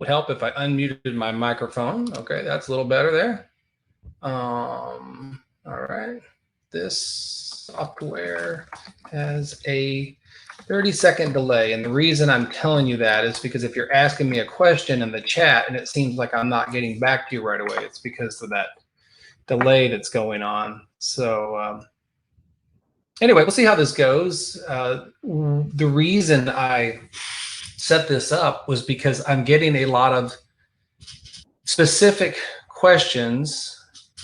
Would help if I unmuted my microphone. Okay, that's a little better there. All right. This software has a 30-second delay. And the reason I'm telling you that is because if you're asking me a question in the chat and it seems like I'm not getting back to you right away, it's because of that delay that's going on. So anyway, we'll see how this goes. The reason I set this up was because I'm getting a lot of specific questions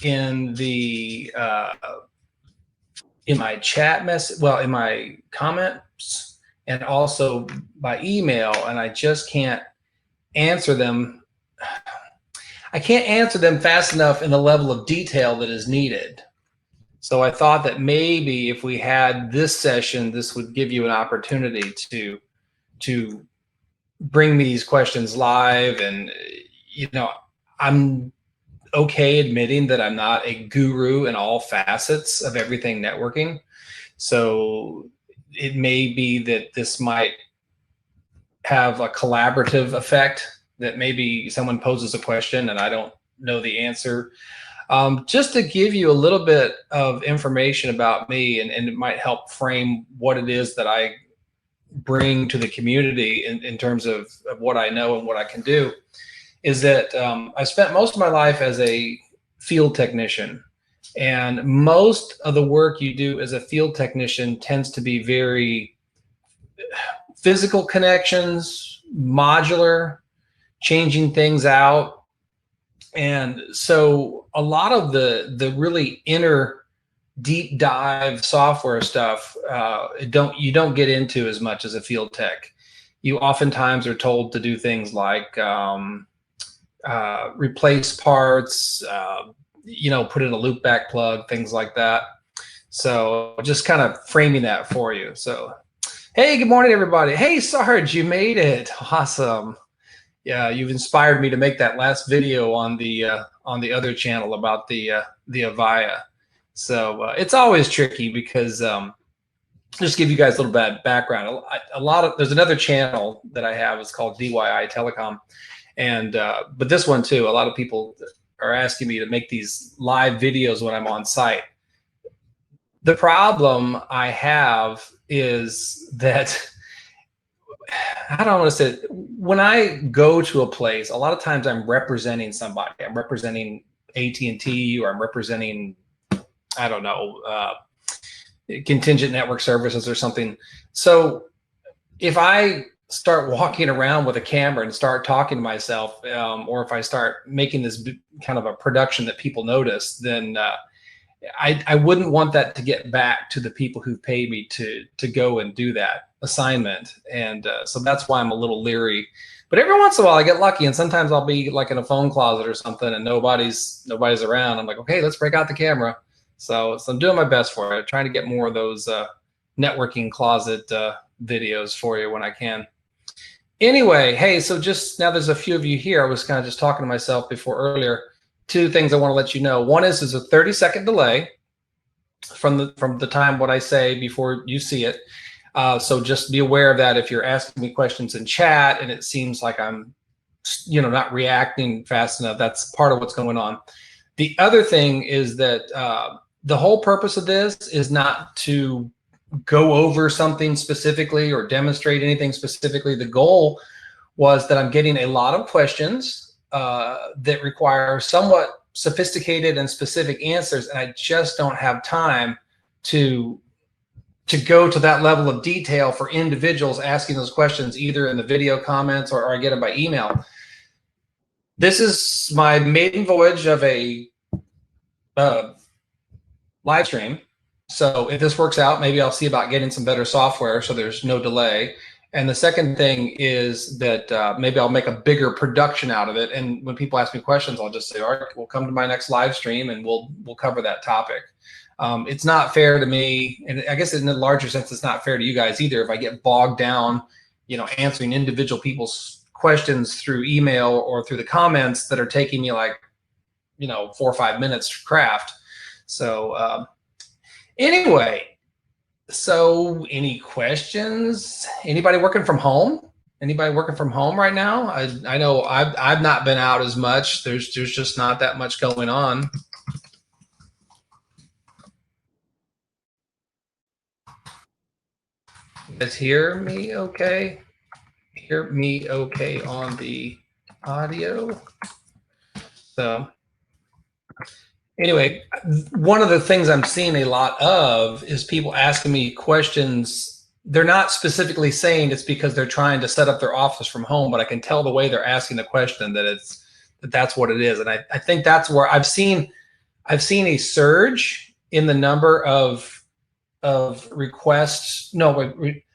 in the in my chat message, well, in my comments, and also by email, and I just can't answer them. I can't answer them fast enough in the level of detail that is needed. So I thought that maybe if we had this session, this would give you an opportunity to bring me these questions live. And I'm okay admitting that I'm not a guru in all facets of everything networking. So it may be that this might have a collaborative effect, that maybe someone poses a question and I don't know the answer. Just to give you a little bit of information about me, and it might help frame what it is that I bring to the community in terms of what I know and what I can do, is that I spent most of my life as a field technician. And most of the work you do as a field technician tends to be very physical connections, modular, changing things out. And so a lot of the really inner deep dive software stuff you don't get into as much as a field tech. You oftentimes are told to do things like replace parts, put in a loop back plug, things like that. So just kind of framing that for you. So, hey, good morning, everybody. Hey, Sarge, you made it. Awesome. Yeah, you've inspired me to make that last video on the other channel about the Avaya. So it's always tricky because just give you guys a little bit background. There's another channel that I have. It's called DIY Telecom, and but this one too. A lot of people are asking me to make these live videos when I'm on site. The problem I have is that I don't want to say, when I go to a place, a lot of times I'm representing somebody. I'm representing AT&T, or I'm representing, I don't know, Contingent Network Services or something. So if I start walking around with a camera and start talking to myself, or if I start making this kind of a production that people notice, then I wouldn't want that to get back to the people who paid me to go and do that assignment. And so that's why I'm a little leery. But every once in a while I get lucky, and sometimes I'll be like in a phone closet or something and nobody's around. I'm like, okay, let's break out the camera. So I'm doing my best for it, trying to get more of those networking closet videos for you when I can. Anyway, hey, so just now there's a few of you here. I was kind of just talking to myself before earlier. Two things I want to let you know. One is a 30-second delay from the time what I say before you see it. So just be aware of that if you're asking me questions in chat and it seems like I'm not reacting fast enough. That's part of what's going on. The other thing is that the whole purpose of this is not to go over something specifically or demonstrate anything specifically. The goal was that I'm getting a lot of questions that require somewhat sophisticated and specific answers, and I just don't have time to go to that level of detail for individuals asking those questions, either in the video comments or I get them by email. This is my maiden voyage of a live stream. So if this works out, maybe I'll see about getting some better software so there's no delay. And the second thing is that maybe I'll make a bigger production out of it. And when people ask me questions, I'll just say, all right, we'll come to my next live stream and we'll cover that topic. It's not fair to me, and I guess in a larger sense, it's not fair to you guys either. If I get bogged down, answering individual people's questions through email or through the comments that are taking me like, 4 or 5 minutes to craft. So anyway, so any questions? Anybody working from home? Anybody working from home right now? I know I've not been out as much. There's just not that much going on. You guys hear me okay? Hear me okay on the audio? So anyway, one of the things I'm seeing a lot of is people asking me questions. They're not specifically saying it's because they're trying to set up their office from home, but I can tell the way they're asking the question that that's what it is. And I think that's where I've seen a surge in the number of requests. No,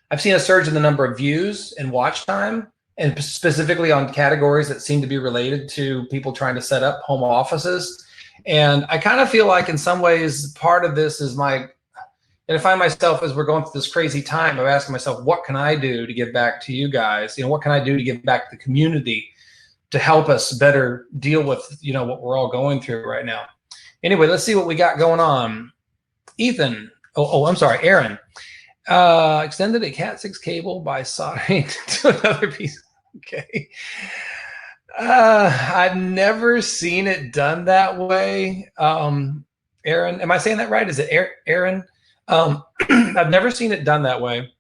I've seen a surge in the number of views and watch time, and specifically on categories that seem to be related to people trying to set up home offices. And I kind of feel like in some ways part of this is and I find myself as we're going through this crazy time of asking myself, what can I do to give back to you guys? What can I do to give back to the community to help us better deal with, what we're all going through right now. Anyway, let's see what we got going on. Ethan, I'm sorry, Aaron. Extended a Cat6 cable by soldering to another piece. Okay. I've never seen it done that way. Aaron, am I saying that right? Is it Aaron? I've never seen it done that way.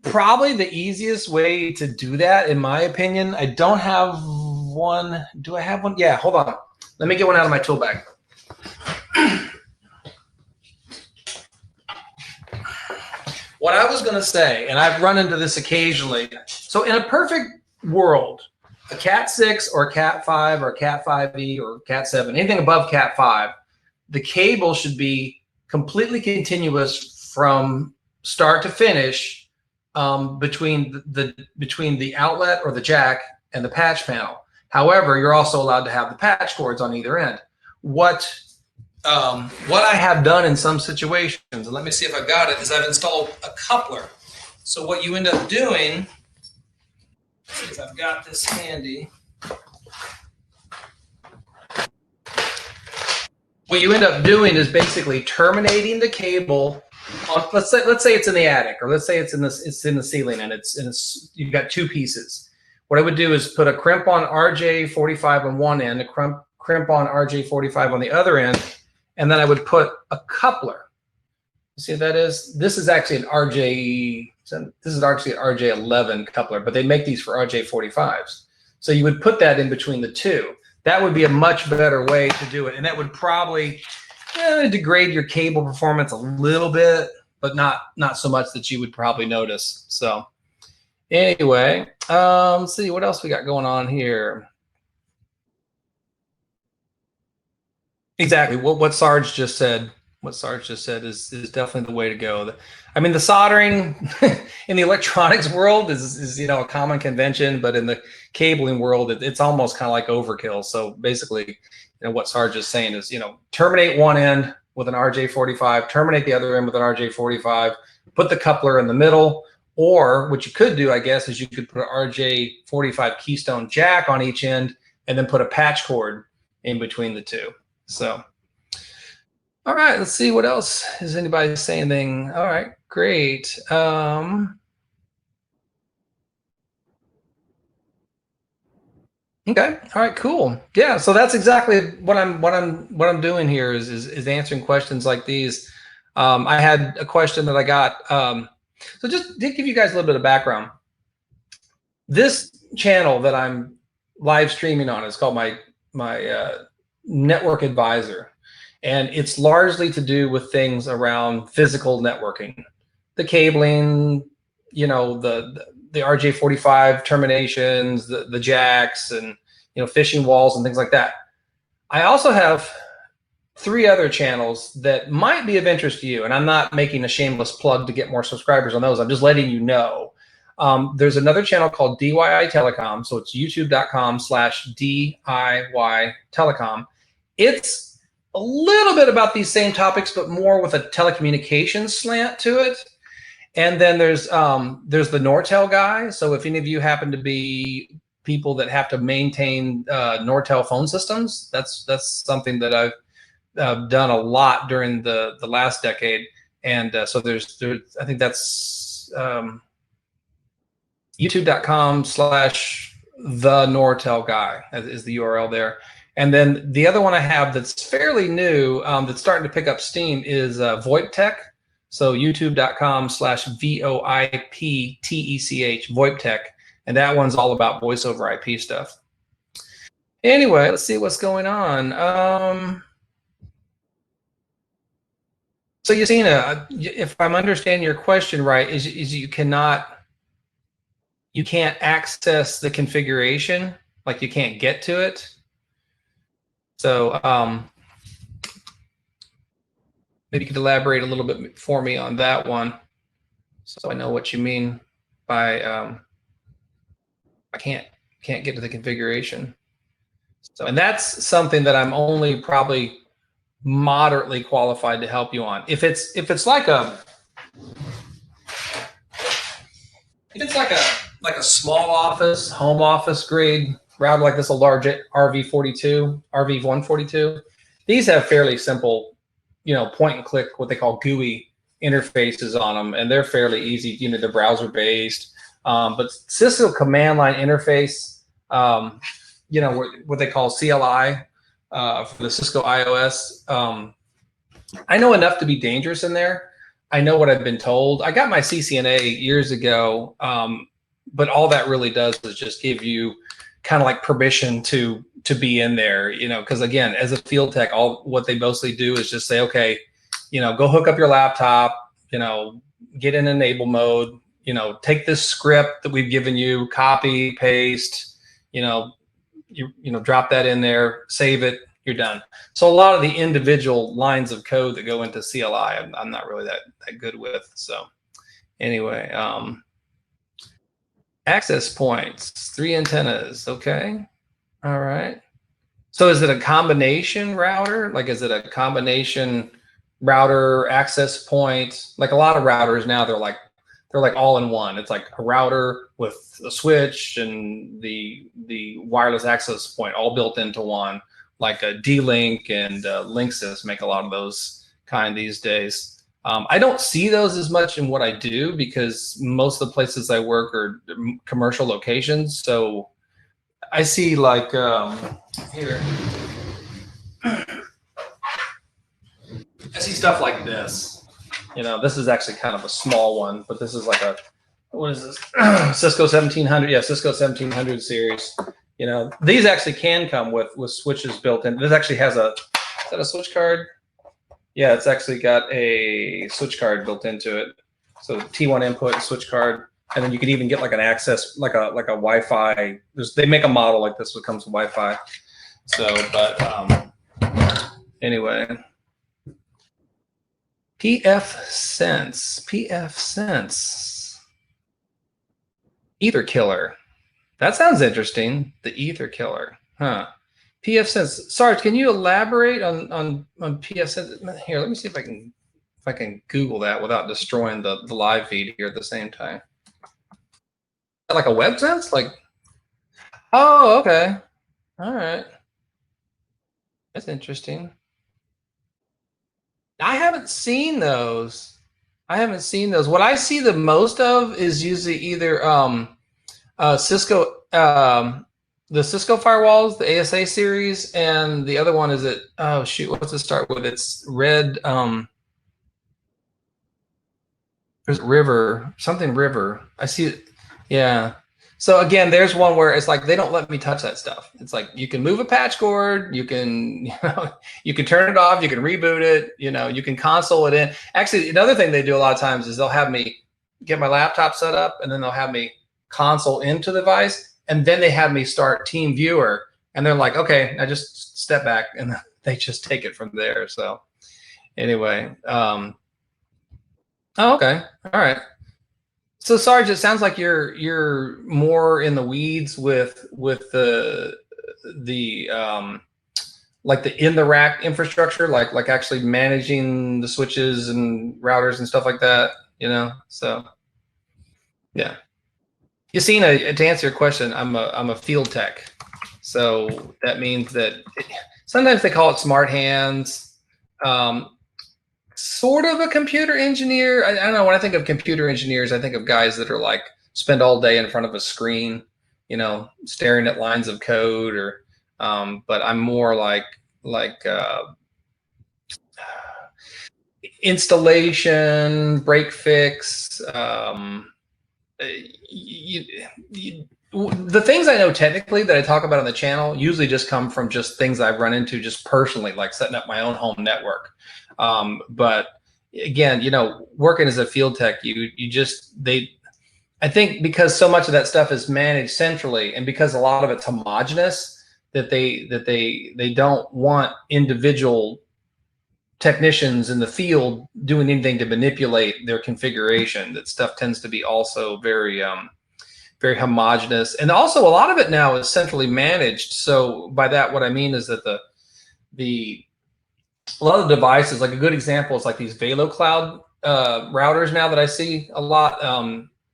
Probably the easiest way to do that, in my opinion. I don't have one. Do I have one? Yeah, hold on. Let me get one out of my tool bag. What I was going to say, and I've run into this occasionally. So in a perfect world, a Cat6 or Cat5 or Cat5e or Cat7, anything above Cat5, the cable should be completely continuous from start to finish between the outlet or the jack and the patch panel. However, you're also allowed to have the patch cords on either end. What I have done in some situations, and let me see if I've got it, is I've installed a coupler. So what you end up doing, if I've got this handy, what you end up doing is basically terminating the cable on, let's say it's in the attic, or let's say it's in the ceiling, and you've got two pieces. What I would do is put a crimp on RJ45 on one end, a crimp on RJ45 on the other end, and then I would put a coupler. You see what that is? This is actually an RJ11 coupler, but they make these for RJ45s. So you would put that in between the two. That would be a much better way to do it, and that would probably degrade your cable performance a little bit, but not so much that you would probably notice. So anyway, let's see what else we got going on here. Exactly what Sarge just said. What Sarge just said is definitely the way to go. I mean, the soldering in the electronics world is a common convention, but in the cabling world, it's almost kind of like overkill. So basically, what Sarge is saying is, terminate one end with an RJ45, terminate the other end with an RJ45, put the coupler in the middle, or what you could do, I guess, is you could put an RJ45 keystone jack on each end and then put a patch cord in between the two. So, all right, let's see what else. Is anybody saying anything? All right, great. Okay. All right. Cool. Yeah. So that's exactly what I'm doing here is answering questions like these. I had a question that I got. So just to give you guys a little bit of background, this channel that I'm live streaming on is called my NetworkAdvisor, and it's largely to do with things around physical networking, the cabling, the RJ45 terminations, the jacks, and fishing walls and things like that. I also have 3 other channels that might be of interest to you, and I'm not making a shameless plug to get more subscribers on those. I'm just letting you know. There's another channel called DIY Telecom, so it's youtube.com/DIY Telecom. It's a little bit about these same topics, but more with a telecommunications slant to it. And then there's the Nortel guy. So if any of you happen to be people that have to maintain Nortel phone systems, that's something that I've done a lot during the last decade. And so there's I think that's youtube.com/the Nortel guy is the URL there. And then the other one I have that's fairly new, that's starting to pick up steam, is VoIP Tech. So youtube.com/VoIPTECH, VoIP Tech. And that one's all about voice over IP stuff. Anyway, let's see what's going on. So Yasina, if I'm understanding your question right, is you can't access the configuration, like you can't get to it. So maybe you could elaborate a little bit for me on that one, so I know what you mean by I can't get to the configuration. So, and that's something that I'm only probably moderately qualified to help you on. If it's like a small office, home office grade router like this, a large RV142, these have fairly simple, point and click, what they call GUI interfaces on them, and they're fairly easy. They're browser based. But Cisco command line interface, what they call CLI for the Cisco iOS. I know enough to be dangerous in there. I know what I've been told. I got my CCNA years ago, but all that really does is just give you kind of like permission to be in there, because again, as a field tech, what they mostly do is just say, okay, go hook up your laptop, get in enable mode, take this script that we've given you, copy, paste, drop that in there, save it, you're done. So a lot of the individual lines of code that go into CLI, I'm not really that good with. So anyway, access points, 3 antennas. Okay. All right. So is it a combination router? Like, is it a combination router access point? Like a lot of routers now, they're like all in one. It's like a router with a switch and the wireless access point all built into one, like a D-Link and Linksys make a lot of those kind these days. I don't see those as much in what I do because most of the places I work are commercial locations. So I see like here, I see stuff like this. This is actually kind of a small one, but this is like what is this? Cisco 1700, yeah, Cisco 1700 series. These actually can come with switches built in. This actually has is that a switch card? Yeah, it's actually got a switch card built into it. So T1 input, switch card, and then you could even get like an access, like a Wi-Fi. They make a model like this that comes with Wi-Fi. So, but anyway, PF Sense, Ether Killer. That sounds interesting. The Ether Killer, huh? PF Sense. Sarge, can you elaborate on PF Sense? Here, let me see if I can Google that without destroying the live feed here at the same time. Like a web sense? Like, oh, okay. All right. That's interesting. I haven't seen those. What I see the most of is usually either Cisco, the Cisco firewalls, the ASA series, and the other one is oh shoot, what's it start with? It's Red. There's River, something River. I see it. Yeah. So again, there's one where it's like they don't let me touch that stuff. It's like you can move a patch cord, you can you can turn it off, you can reboot it, you can console it in. Actually, another thing they do a lot of times is they'll have me get my laptop set up, and then they'll have me console into the device, and then they have me start Team Viewer, and they're like, okay, now just step back, and they just take it from there. So anyway, oh, okay, all right. So Sarge, it sounds like you're more in the weeds with the like the in the rack infrastructure, like actually managing the switches and routers and stuff like that. So yeah. Yasina, to answer your question, I'm a field tech, so that means that sometimes they call it smart hands. Sort of a computer engineer. I don't know. When I think of computer engineers, I think of guys that are like spend all day in front of a screen, you know, staring at lines of code, or but I'm more like installation, break fix. You, the things I know technically that I talk about on the channel usually just come from just things I've run into just personally, like setting up my own home network. But again, you know, working as a field tech, I think because so much of that stuff is managed centrally, and because a lot of it's homogenous, that they don't want individual technicians in the field doing anything to manipulate their configuration. That stuff tends to be also very very homogenous, and also a lot of it now is centrally managed. So by that, what I mean is that a lot of the devices, like a good example is like these VeloCloud routers now that I see a lot.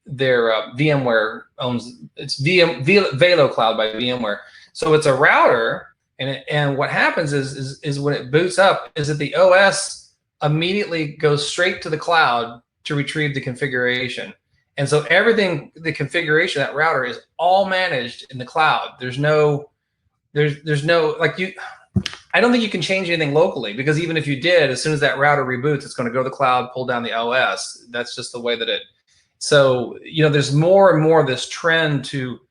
They're VMware owns, it's VeloCloud by VMware. So it's a router, and what happens is when it boots up, is that the OS immediately goes straight to the cloud to retrieve the configuration. And so everything, the configuration of that router is all managed in the cloud. There's no like I don't think you can change anything locally, because even if you did, as soon as that router reboots, it's going to go to the cloud, pull down the OS. That's just the way that it. So, you know, there's more and more of this trend to,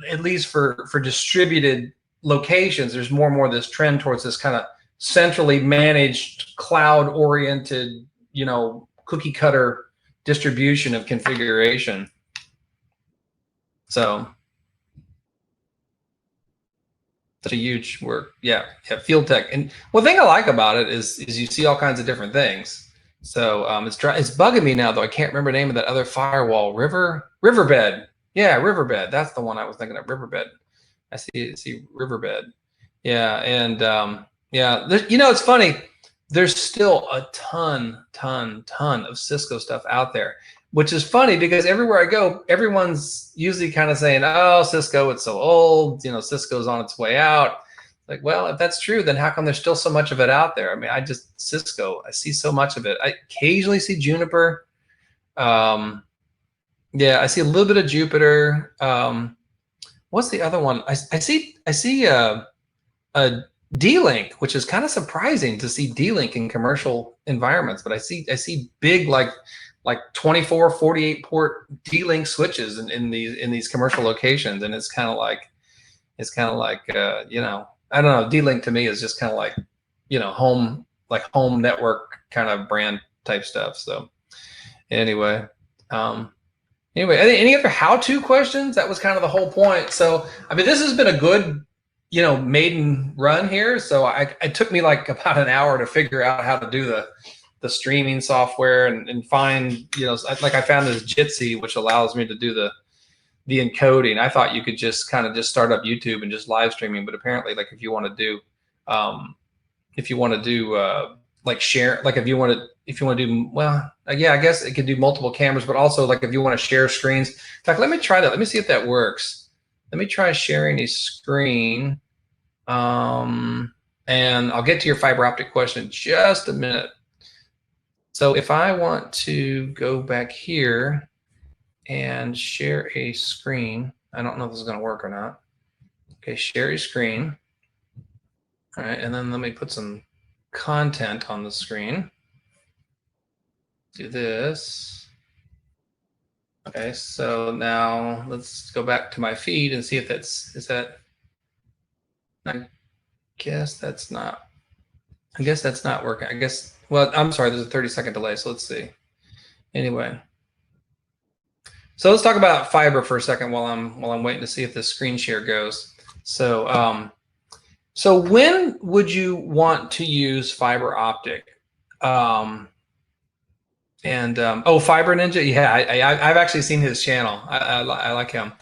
at least for distributed locations, there's more and more of this trend towards this kind of centrally managed, cloud-oriented, you know, cookie cutter distribution of configuration. So such a huge work. Yeah, field tech. And one thing I like about it is you see all kinds of different things. So it's bugging me now, though. I can't remember the name of that other firewall. Riverbed. Yeah, Riverbed. That's the one I was thinking of. Riverbed. I see Riverbed. Yeah, and yeah, you know, it's funny. There's still a ton of Cisco stuff out there, which is funny because everywhere I go, everyone's usually kind of saying, "Oh, Cisco, it's so old. You know, Cisco's on its way out." Like, well, if that's true, then how come there's still so much of it out there? I mean, Cisco, I see so much of it. I occasionally see Juniper. Yeah, I see a little bit of Jupiter. What's the other one? I see a D-Link, which is kind of surprising to see D-Link in commercial environments, but I see big like 24, 48 port D-Link switches in these commercial locations, and it's kind of like you know, I don't know, D-Link to me is just kind of like, you know, home network kind of brand type stuff. So anyway, any other how-to questions? That was kind of the whole point. So I mean, this has been a good, you know, maiden run here. So it took me like about an hour to figure out how to do the streaming software and find, you know, like I found this Jitsi, which allows me to do the encoding. I thought you could just kind of just start up YouTube and just live streaming, but apparently, like if you want to do like share, like if you want to do, well, yeah, I guess it could do multiple cameras, but also like if you want to share screens. In fact, let me try that. Let me see if that works. Let me try sharing a screen. And I'll get to your fiber optic question in just a minute. So if I want to go back here and share a screen, I don't know if this is going to work or not. Okay, share a screen. All right, and then let me put some content on the screen. Do this. Okay, so now let's go back to my feed and see if is that. I guess that's not working. I guess, well, I'm sorry, there's a 30-second delay, so let's see. Anyway, so let's talk about fiber for a second while I'm waiting to see if this screen share goes. So so when would you want to use fiber optic? Oh, Fiber Ninja, yeah, I've actually seen his channel. I like him.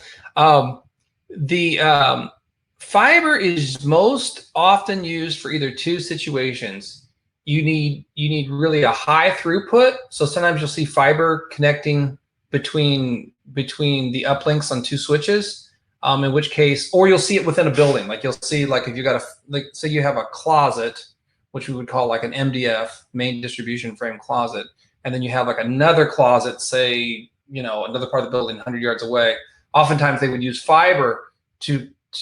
Fiber is most often used for either two situations. You need really a high throughput. So sometimes you'll see fiber connecting between the uplinks on two switches. In which case, or you'll see it within a building. Like you'll see, like if you got say you have a closet, which we would call like an MDF, main distribution frame closet, and then you have like another closet, say another part of the building 100 yards away. Oftentimes they would use fiber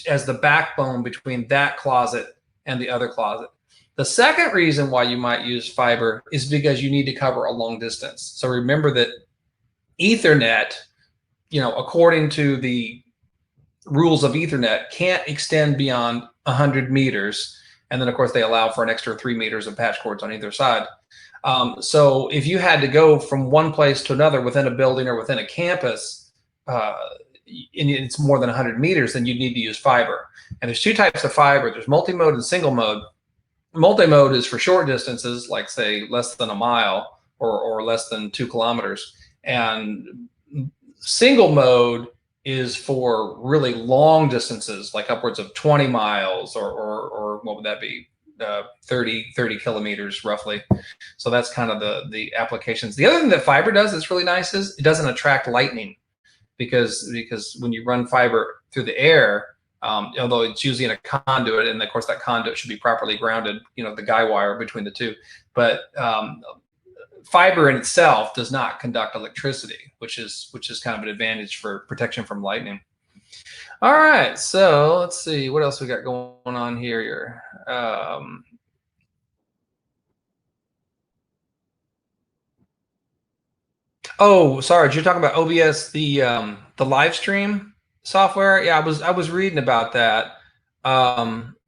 as the backbone between that closet and the other closet. The second reason why you might use fiber is because you need to cover a long distance. So remember that Ethernet, according to the rules of Ethernet, can't extend beyond 100 meters. And then, of course, they allow for an extra 3 meters of patch cords on either side. So if you had to go from one place to another within a building or within a campus, and it's more than 100 meters, then you need to use fiber. And there's two types of fiber. There's multi-mode and single mode. Multi-mode is for short distances, like say less than a mile or less than 2 kilometers. And single mode is for really long distances, like upwards of 20 miles or what would that be? 30 kilometers roughly. So that's kind of the applications. The other thing that fiber does that's really nice is it doesn't attract lightning, because when you run fiber through the air, although it's usually in a conduit, and of course that conduit should be properly grounded, the guy wire between the two, but fiber in itself does not conduct electricity, which is kind of an advantage for protection from lightning. All right, so let's see what else we got going on here. Oh, Sarge, you're talking about OBS, the live stream software. Yeah, I was reading about that.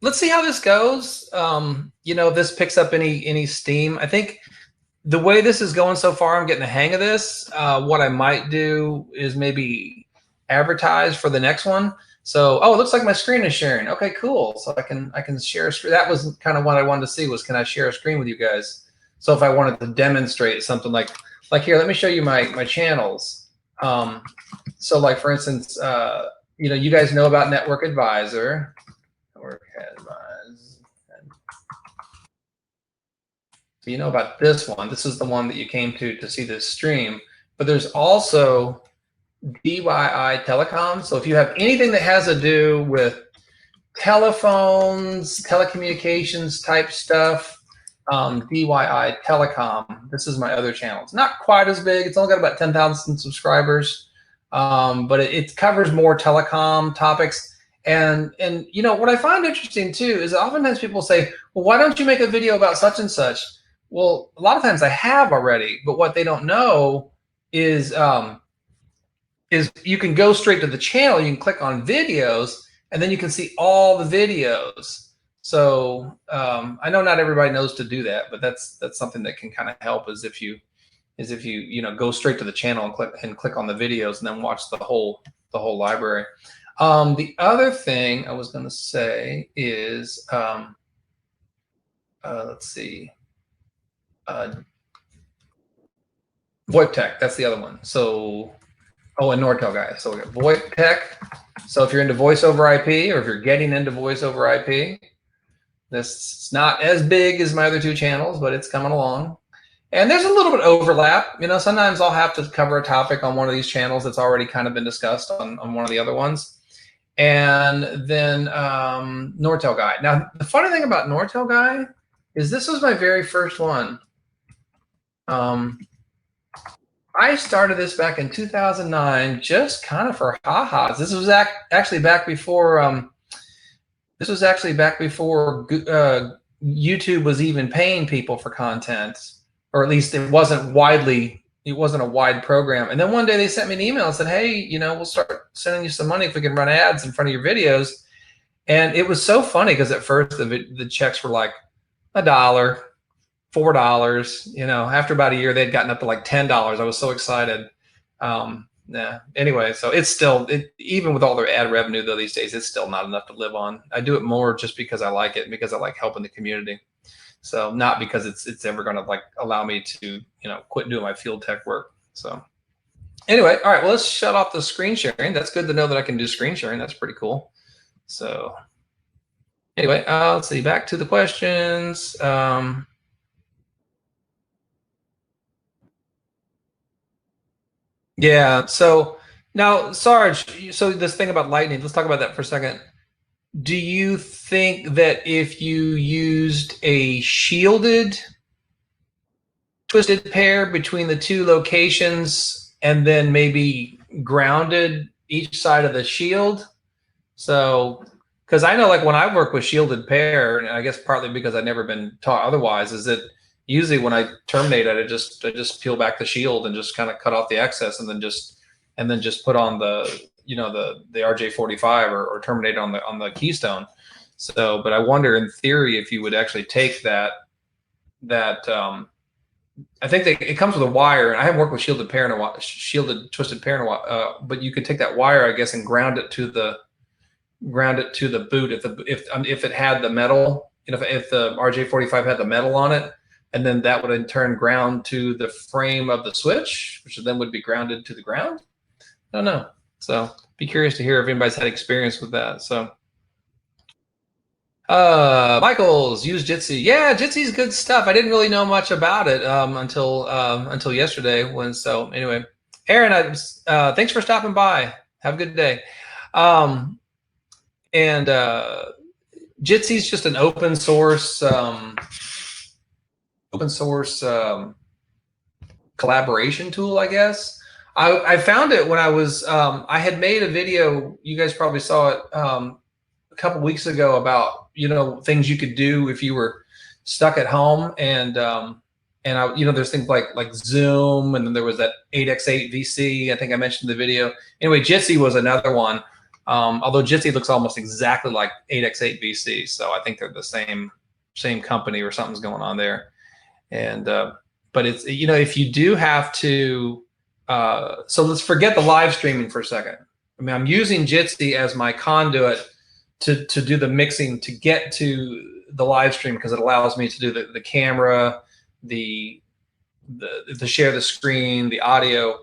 Let's see how this goes. If this picks up any steam. I think the way this is going so far, I'm getting the hang of this. What I might do is maybe advertise for the next one. So, it looks like my screen is sharing. Okay, cool. So I can share a screen. That was kind of what I wanted to see, was can I share a screen with you guys? So if I wanted to demonstrate something like here, let me show you my channels. So like for instance, you guys know about NetworkAdvisor. So you know about this one. This is the one that you came to see this stream. But there's also DIY telecom. So if you have anything that has to do with telephones, telecommunications type stuff, DIY telecom, this is my other channel. It's not quite as big. It's only got about 10,000 subscribers, but it covers more telecom topics. And what I find interesting too is oftentimes people say, well, why don't you make a video about such and such? Well, a lot of times I have already, but what they don't know is you can go straight to the channel. You can click on videos, and then you can see all the videos. So I know not everybody knows to do that, but that's something that can kind of help. Is if you go straight to the channel and click on the videos, and then watch the whole library. The other thing I was going to say is let's see. VoIP Tech, that's the other one. So, and Nortel guy. So we got VoIP Tech. So if you're into voice over IP, or if you're getting into voice over IP, this is not as big as my other two channels, but it's coming along. And there's a little bit of overlap. Sometimes I'll have to cover a topic on one of these channels that's already kind of been discussed on one of the other ones. And then Nortel guy. Now, the funny thing about Nortel guy is this was my very first one. I started this back in 2009, just kind of for ha-has. This was actually back before. YouTube was even paying people for content, or at least it wasn't a wide program. And then one day they sent me an email and said, hey, we'll start sending you some money if we can run ads in front of your videos. And it was so funny because at first the checks were like $1, $4. After about a year, they'd gotten up to like $10. I was so excited. Anyway, so it's still, even with all their ad revenue though these days, it's still not enough to live on. I do it more just because I like it, and because I like helping the community. So not because it's ever going to like allow me to quit doing my field tech work. So anyway, all right, well, let's shut off the screen sharing. That's good to know that I can do screen sharing. That's pretty cool. So anyway, let's see, back to the questions. Yeah, so now, Sarge, so this thing about lightning, let's talk about that for a second. Do you think that if you used a shielded twisted pair between the two locations, and then maybe grounded each side of the shield. So, because I know, like when I work with shielded pair, and I guess partly because I've never been taught otherwise, is that usually when I terminate it, I just peel back the shield and just kind of cut off the excess, and then just put on the the RJ45 or terminate on the keystone. So, but I wonder in theory if you would actually take that I think it comes with a wire. I haven't worked with shielded pair in a while, shielded twisted pair in a while, but you could take that wire, I guess, and ground it to the boot if it had the metal, if the RJ45 had the metal on it, and then that would in turn ground to the frame of the switch, which then would be grounded to the ground. I don't know. So be curious to hear if anybody's had experience with that. So Michael's used Jitsi. Yeah, Jitsi's good stuff. I didn't really know much about it until yesterday. So anyway, Aaron, thanks for stopping by. Have a good day. And Jitsi's just an open source collaboration tool, I guess. I found it when I was I had made a video. You guys probably saw it a couple weeks ago about things you could do if you were stuck at home, and there's things like Zoom, and then there was that 8x8 VC. I think I mentioned in the video. Anyway, Jitsi was another one. Although Jitsi looks almost exactly like 8x8 VC, so I think they're the same company or something's going on there. And but it's if you do have to, so let's forget the live streaming for a second. I mean, I'm using Jitsi as my conduit to do the mixing to get to the live stream, because it allows me to do the camera, the share the screen, the audio.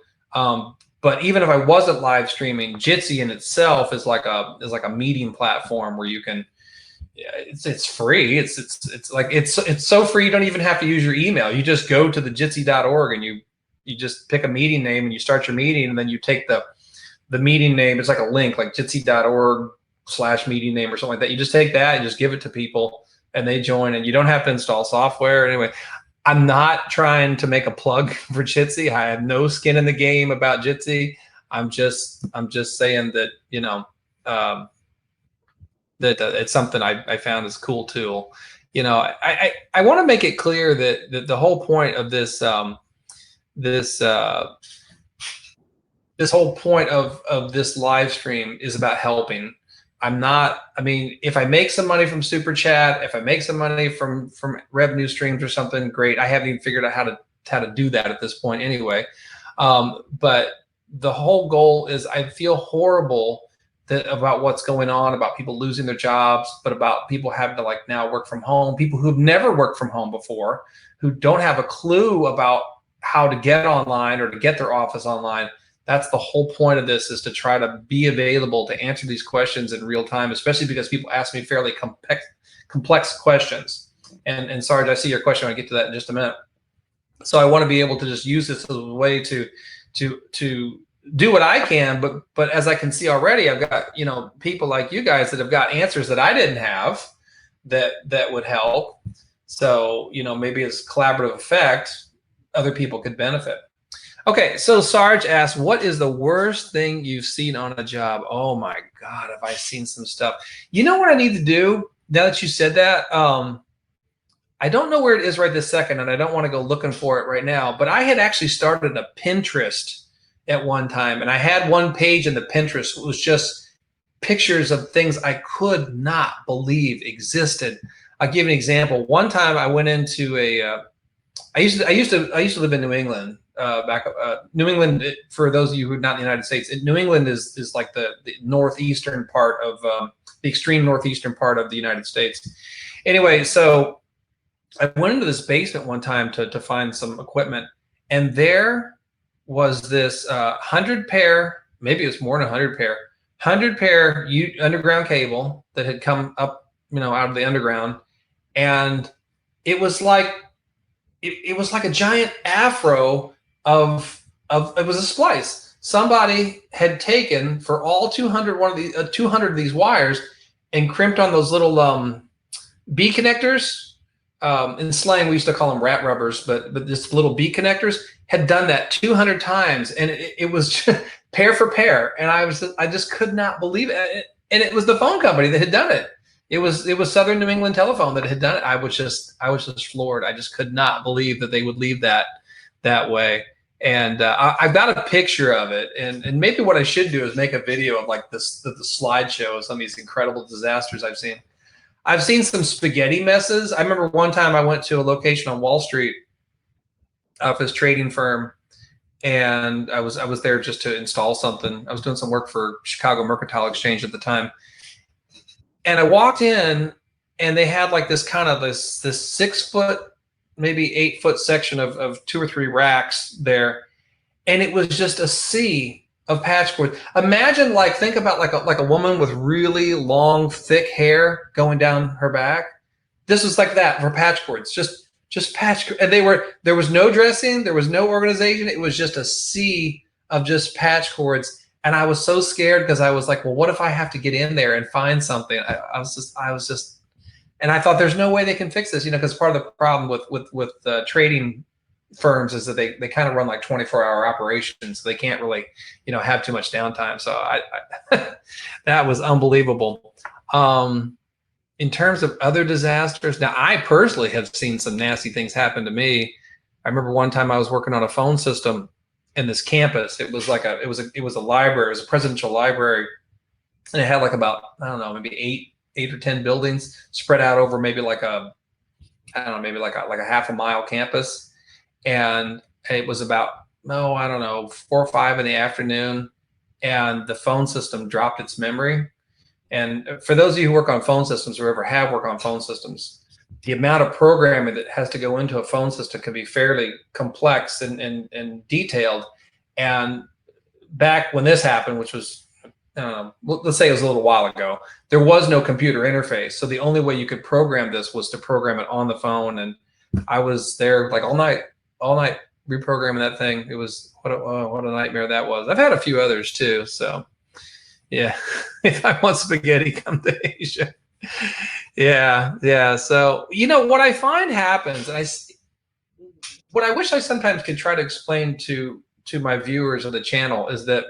But even if I wasn't live streaming, Jitsi in itself is like a meeting platform where you can. It's free. It's so free you don't even have to use your email. You just go to the jitsi.org and you just pick a meeting name and you start your meeting, and then you take the meeting name. It's like a link, like jitsi.org/meeting name or something like that. You just take that and just give it to people, and they join, and you don't have to install software. Anyway, I'm not trying to make a plug for Jitsi. I have no skin in the game about Jitsi. I'm just saying that that it's something I found is a cool tool. I want to make it clear that the whole point of this this whole point of this live stream is about helping. I mean, if I make some money from Super Chat, if I make some money from revenue streams or something, great. I haven't even figured out how to do that at this point anyway. But the whole goal is, I feel horrible about what's going on, about people losing their jobs, but about people having to now work from home, people who've never worked from home before, who don't have a clue about how to get online or to get their office online. That's the whole point of this, is to try to be available to answer these questions in real time, especially because people ask me fairly complex questions. And Sarge, I see your question. I'll get to that in just a minute. So I want to be able to just use this as a way to do what I can, but as I can see already, I've got people like you guys that have got answers that I didn't have that would help. So maybe as collaborative effect, other people could benefit. Okay, so Sarge asks, what is the worst thing you've seen on a job? Oh my God, have I seen some stuff? You know what I need to do now that you said that? I don't know where it is right this second, and I don't want to go looking for it right now, but I had actually started a Pinterest at one time, and I had one page in the Pinterest that was just pictures of things I could not believe existed. I'll give you an example. One time I went into I used to live in New England. New England, for those of you who are not in the United States, New England is like the northeastern part of the extreme northeastern part of the United States. Anyway, so I went into this basement one time to find some equipment, and there was this 100 pair, maybe it was more than 100 pair underground cable that had come up, out of the underground, and it was like a giant afro of it was a splice. Somebody had taken for all 200 of these wires and crimped on those little B connectors. In slang, we used to call them rat rubbers, but just little B connectors, had done that 200 times, and it was just pair for pair, and I just could not believe it. And it was the phone company that had done it. It was Southern New England Telephone that had done it. I was just floored. I just could not believe that they would leave that way. And I've got a picture of it, and maybe what I should do is make a video of like the slideshow of some of these incredible disasters I've seen. I've seen some spaghetti messes. I remember one time I went to a location on Wall Street of this trading firm, and I was there just to install something. I was doing some work for Chicago Mercantile Exchange at the time, and I walked in, and they had like this kind of this 6 foot, maybe 8 foot section of 2 or 3 racks there, and it was just a sea of patch cords. Imagine, like, think about like a woman with really long, thick hair going down her back. This was like that for patch cords, just patch. And there was no dressing, there was no organization. It was just a sea of just patch cords. And I was so scared because I was like, well, what if I have to get in there and find something? I was just, and I thought there's no way they can fix this, because part of the problem with trading firms is that they kind of run like 24-hour operations, so they can't really have too much downtime. So I that was unbelievable. In terms of other disasters, now I personally have seen some nasty things happen to me. I remember one time I was working on a phone system in this campus. It was like it was a library. It was a presidential library, and it had like about, I don't know, maybe eight or 10 buildings spread out over maybe like a, I don't know, maybe like a half a mile campus. And it was about, I don't know, 4 or 5 in the afternoon, and the phone system dropped its memory. And for those of you who work on phone systems or ever have worked on phone systems, the amount of programming that has to go into a phone system can be fairly complex and detailed. And back when this happened, which was, let's say it was a little while ago, there was no computer interface. So the only way you could program this was to program it on the phone. And I was there like all night reprogramming that thing. It was, what a nightmare that was. I've had a few others too. So yeah, if I want spaghetti, come to Asia. Yeah. So, what I find happens, and what I wish I sometimes could try to explain to my viewers of the channel is that,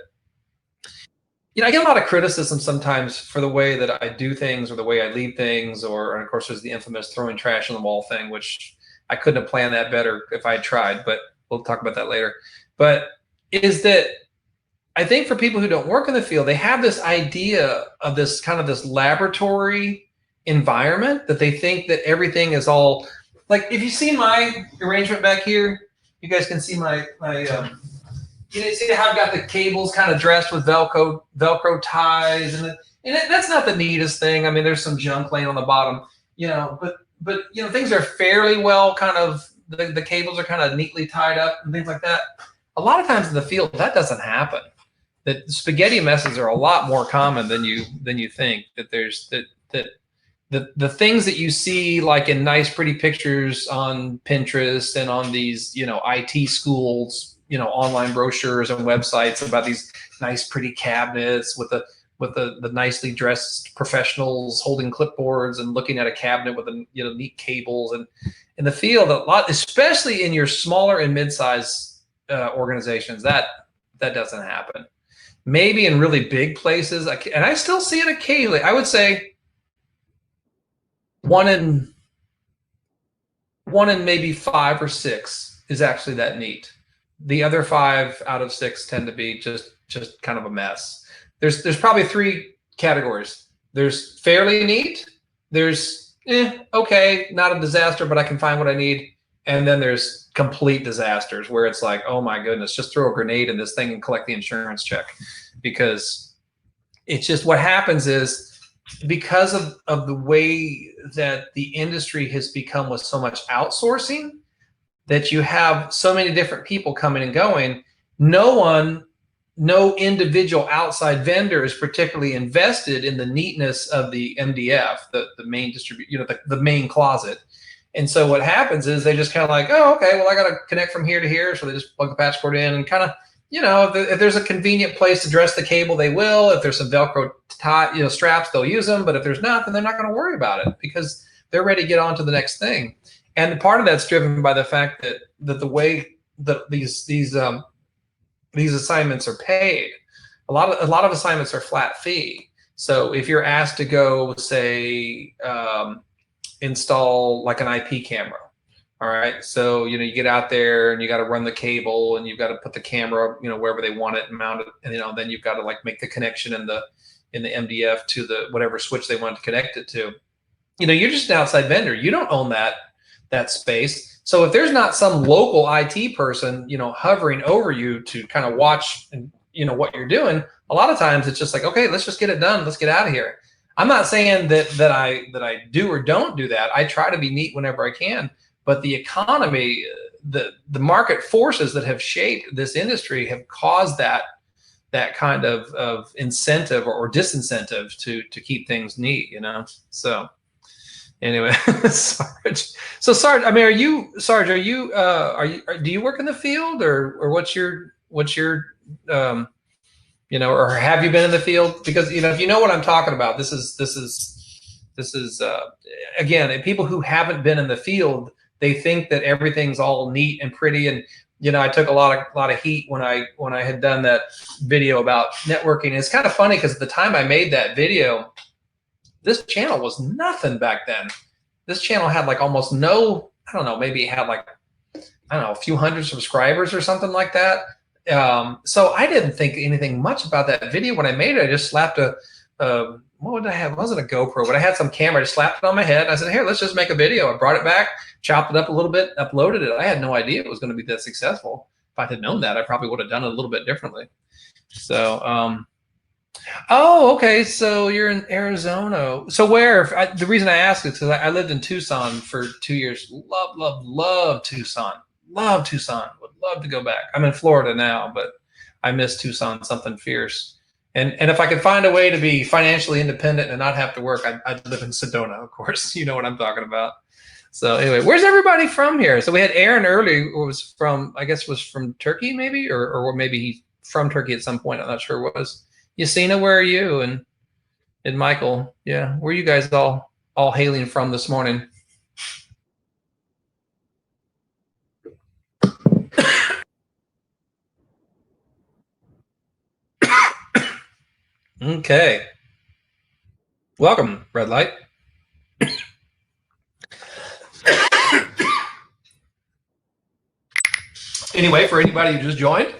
I get a lot of criticism sometimes for the way that I do things or the way I lead things, and of course there's the infamous throwing trash on the wall thing, which I couldn't have planned that better if I had tried, but we'll talk about that later. But is that I think for people who don't work in the field, they have this idea of this kind of this laboratory environment that they think that everything is all, like, if you see my arrangement back here, you guys can see my see how I've got the cables kind of dressed with Velcro ties, and that's not the neatest thing. I mean, there's some junk laying on the bottom, but things are fairly well kind of, the cables are kind of neatly tied up and things like that. A lot of times in the field, that doesn't happen. That spaghetti messes are a lot more common than you think. That there's the things that you see like in nice pretty pictures on Pinterest and on these IT schools, online brochures and websites about these nice pretty cabinets with the nicely dressed professionals holding clipboards and looking at a cabinet with neat cables. And in the field, a lot, especially in your smaller and mid-sized organizations, that doesn't happen. Maybe in really big places, and I still see it occasionally. I would say one in maybe 5 or 6 is actually that neat. The other 5 out of 6 tend to be just kind of a mess. There's probably 3 categories. There's fairly neat. There's okay, not a disaster, but I can find what I need. And then there's complete disasters where it's like, oh my goodness, just throw a grenade in this thing and collect the insurance check. Because it's just, what happens is, because of the way that the industry has become with so much outsourcing, that you have so many different people coming and going, no individual outside vendor is particularly invested in the neatness of the MDF, the main the main closet. And so what happens is they just kind of like, oh, okay, well, I got to connect from here to here. So they just plug the patch cord in and kind of, if there's a convenient place to dress the cable, they will. If there's some Velcro straps, they'll use them. But if there's not, then they're not going to worry about it because they're ready to get on to the next thing. And part of that's driven by the fact that the way these assignments are paid. A lot of assignments are flat fee. So if you're asked to go, say, install like an IP camera, all right. So you get out there and you got to run the cable and you've got to put the camera wherever they want it and mount it, and then you've got to like make the connection in the MDF to the whatever switch they want to connect it to. You're just an outside vendor. You don't own that space. So if there's not some local IT person, hovering over you to kind of watch and what you're doing, a lot of times it's just like, okay, let's just get it done. Let's get out of here. I'm not saying that I do or don't do that. I try to be neat whenever I can, but the economy, the market forces that have shaped this industry have caused that kind of incentive or disincentive to keep things neat, So anyway, Sarge. So Sarge, I mean, Sarge, do you work in the field or what's your or have you been in the field? Because if you know what I'm talking about, this is again, people who haven't been in the field, they think that everything's all neat and pretty. And I took a lot of heat when I had done that video about networking. It's kind of funny because at the time I made that video, this channel was nothing back then. This channel had like almost no, I don't know, maybe it had like, I don't know, a few hundred subscribers or something like that. So I didn't think anything much about that video when I made it. I just slapped what did I have? It wasn't a GoPro, but I had some camera. I just slapped it on my head. And I said, here, let's just make a video. I brought it back, chopped it up a little bit, uploaded it. I had no idea it was going to be that successful. If I had known that, I probably would have done it a little bit differently. So, oh, okay. So you're in Arizona. So where? The reason I asked is because I lived in Tucson for 2 years. Love Tucson. Love Tucson. Would love to go back. I'm in Florida now, but I miss Tucson something fierce. And if I could find a way to be financially independent and not have to work, I'd live in Sedona, of course. You know what I'm talking about. So anyway, where's everybody from here? So we had Aaron earlier, who was from, I guess, was from Turkey maybe, or maybe he's from Turkey at some point. I'm not sure what was. Yasina, where are you? And Michael, yeah, where are you guys all hailing from this morning? Okay. Welcome, Red Light. Anyway, for anybody who just joined,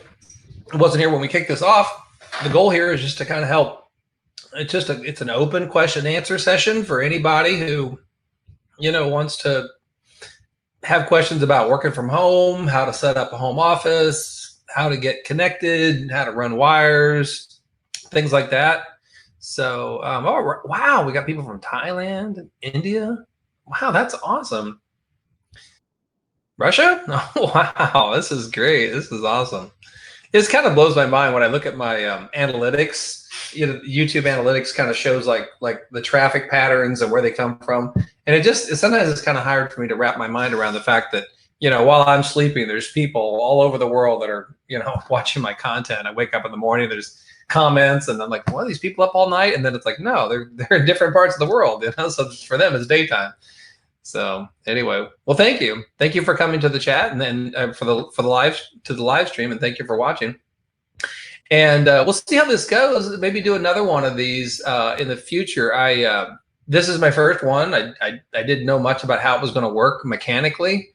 who wasn't here when we kicked this off, the goal here is just to kind of help. It's an open question and answer session for anybody who, wants to have questions about working from home, how to set up a home office, how to get connected, how to run wires, things like that. So, oh, wow, we got people from Thailand, India. Wow, that's awesome. Russia? Oh, wow, this is great. This is awesome. It kind of blows my mind when I look at my analytics. YouTube analytics kind of shows like the traffic patterns and where they come from, and sometimes it's kind of hard for me to wrap my mind around the fact that while I'm sleeping, there's people all over the world that are watching my content. I wake up in the morning, there's comments, and I'm like, well, are these people up all night? And then it's like, no, they're in different parts of the world. So for them it's daytime. So anyway, well, thank you for coming to the chat, and then for the live stream, and thank you for watching. And we'll see how this goes. Maybe do another one of these in the future. This is my first one. I didn't know much about how it was going to work mechanically,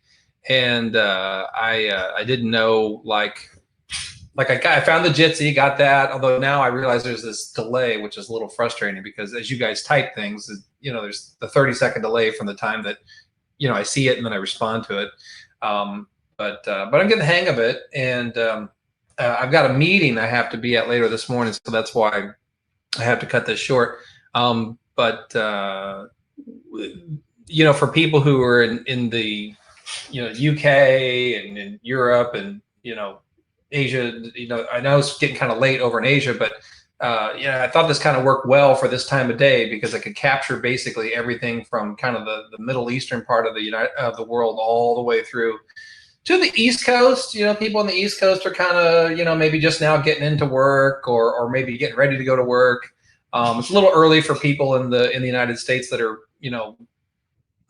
and I didn't know I found the Jitsi, got that. Although now I realize there's this delay, which is a little frustrating because as you guys type things, there's the 30-second delay from the time that I see it and then I respond to it. But I'm getting the hang of it, and I've got a meeting I have to be at later this morning, so that's why I have to cut this short. But for people who are in the UK and in Europe and Asia, I know it's getting kind of late over in Asia, but I thought this kind of worked well for this time of day because I could capture basically everything from kind of the Middle Eastern part of the world all the way through to the East Coast. People on the East Coast are kind of maybe just now getting into work or maybe getting ready to go to work. It's a little early for people in the United States that are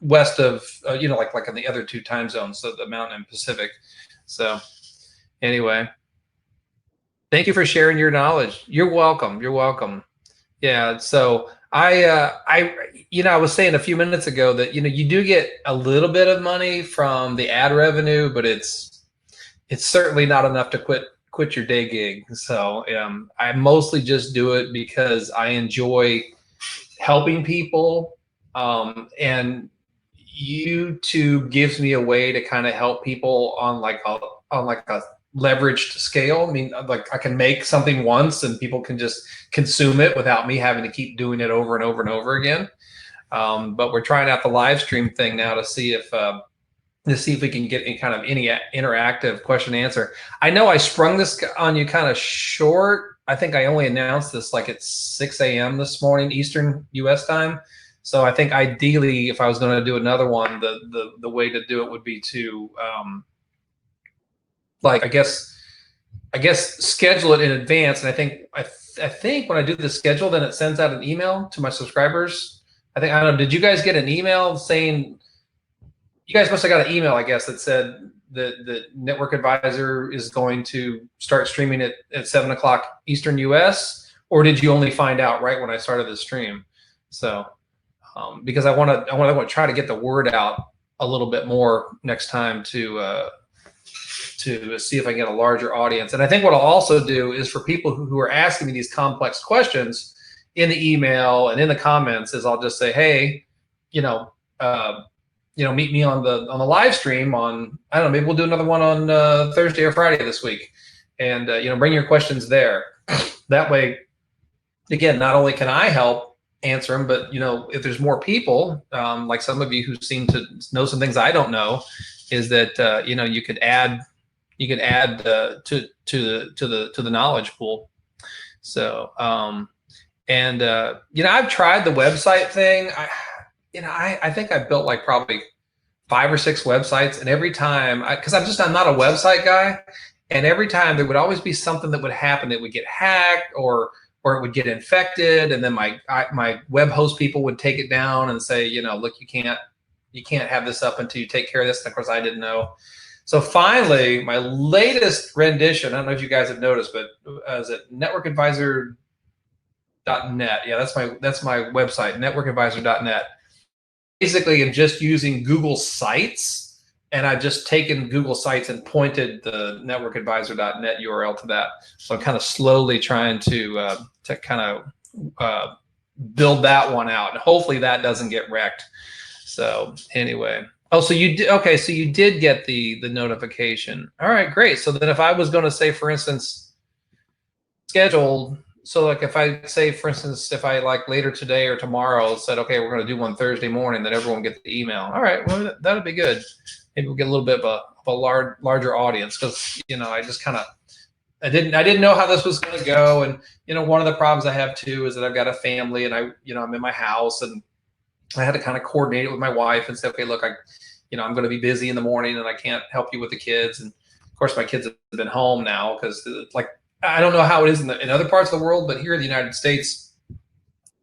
west of like in the other two time zones, so the Mountain and Pacific. So Anyway, thank you for sharing your knowledge. You're welcome. You're welcome. Yeah. So I was saying a few minutes ago that, you do get a little bit of money from the ad revenue, but it's certainly not enough to quit your day gig. So I mostly just do it because I enjoy helping people, and YouTube gives me a way to kind of help people on like a leveraged scale. I mean, like I can make something once and people can just consume it without me having to keep doing it over and over and over again. But we're trying out the live stream thing now to see if we can get any interactive question and answer. I know I sprung this on you kind of short. I think I only announced this like at 6 a.m. this morning, Eastern US time. So I think ideally, if I was going to do another one, the way to do it would be to like I guess schedule it in advance. And I think when I do the schedule, then it sends out an email to my subscribers. I don't know. Did you guys get an email saying? You guys must have got an email, I guess, that said that the NetworkAdvisor is going to start streaming it at 7 o'clock Eastern US, or did you only find out right when I started the stream? So, because I want to try to get the word out a little bit more next time to see if I can get a larger audience. And I think what I'll also do is for people who are asking me these complex questions in the email and in the comments, is I'll just say, hey, meet me on the live stream on, I don't know, maybe we'll do another one on Thursday or Friday this week, and bring your questions there. That way, again, not only can I help answer them, but if there's more people, like some of you who seem to know some things I don't know, is that you could add to the knowledge pool. So I've tried the website thing. I think I built like probably 5 or 6 websites, and every time, because I'm not a website guy, and every time there would always be something that would happen. It would get hacked, or it would get infected, and then my web host people would take it down and say, look, you can't have this up until you take care of this. And of course, I didn't know. So finally, my latest rendition, I don't know if you guys have noticed, but is it NetworkAdvisor.net? Yeah, that's my website, NetworkAdvisor.net. Basically, I'm just using Google Sites, and I've just taken Google Sites and pointed the NetworkAdvisor.net URL to that. So I'm kind of slowly trying to kind of build that one out, and hopefully that doesn't get wrecked. So anyway, so you did, okay, so you did get the notification. All right, great. So then if I was going to say, for instance, scheduled. So like if I say, for instance, if I like later today or tomorrow said, okay, we're going to do one Thursday morning, then everyone gets the email. All right, well, that'd be good. Maybe we'll get a little bit of a larger audience, because I just kind of I didn't know how this was going to go. And one of the problems I have too is that I've got a family, and I'm in my house, and I had to kind of coordinate it with my wife and say, okay, look, I'm going to be busy in the morning and I can't help you with the kids. And of course, my kids have been home now, because like, I don't know how it is in other parts of the world, but here in the United States,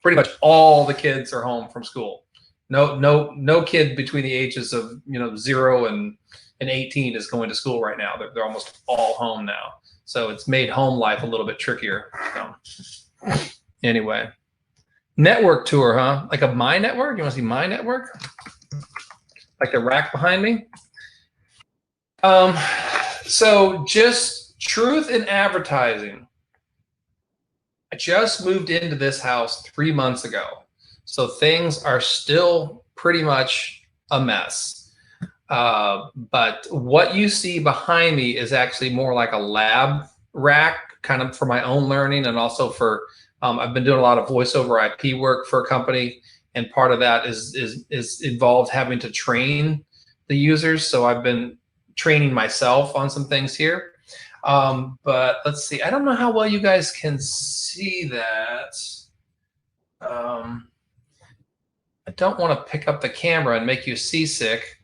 pretty much all the kids are home from school. No kid between the ages of 0 and 18 is going to school right now. They're almost all home now, so it's made home life a little bit trickier. So anyway, network tour, huh? Like a My Network? You want to see My Network? Like the rack behind me. So just truth in advertising. I just moved into this house 3 months ago, so things are still pretty much a mess. But what you see behind me is actually more like a lab rack, kind of for my own learning, and also for I've been doing a lot of voice over IP work for a company, and part of that is involved having to train the users. So I've been training myself on some things here. But let's see. I don't know how well you guys can see that. I don't want to pick up the camera and make you seasick,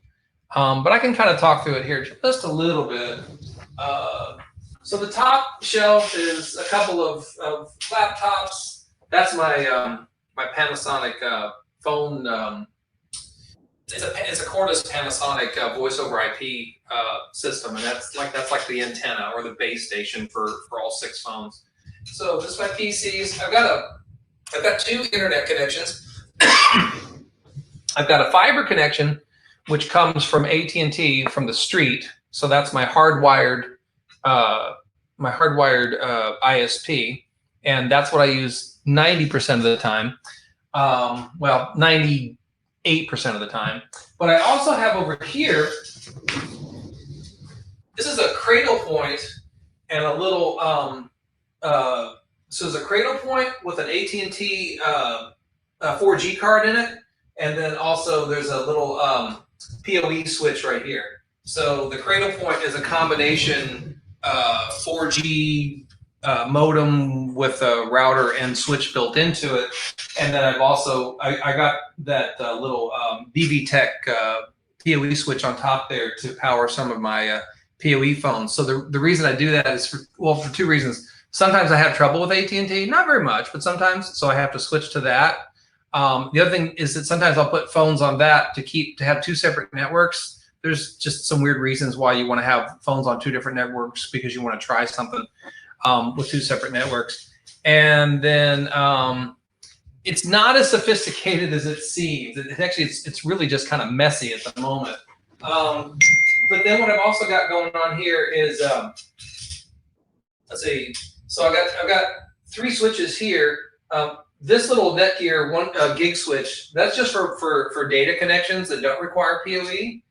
but I can kind of talk through it here just a little bit. So the top shelf is a couple of laptops. That's my my Panasonic phone it's a cordless Panasonic voice over IP system, and that's like the antenna or the base station for all 6 phones. So this is my PCs. I've got 2 internet connections. I've got a fiber connection, which comes from AT&T from the street. So that's my hardwired ISP, and that's what I use 90% of the time. Well, 98% of the time. But I also have over here, this is a cradle point and a little, so there's a cradle point with an AT&T 4G card in it. And then also there's a little PoE switch right here. So the cradle point is a combination 4G modem with a router and switch built into it. And then I've also, I got that little BB Tech PoE switch on top there to power some of my PoE phones. So the reason I do that is for 2 reasons. Sometimes I have trouble with AT&T, not very much, but sometimes, so I have to switch to that. The other thing is that sometimes I'll put phones on that to have 2 separate networks. There's just some weird reasons why you want to have phones on 2 different networks, because you want to try something with 2 separate networks. And then it's not as sophisticated as it seems. It's really just kind of messy at the moment. But then what I've also got going on here is, let's see. So I've got 3 switches here. This little Netgear 1 gig switch, that's just for data connections that don't require PoE.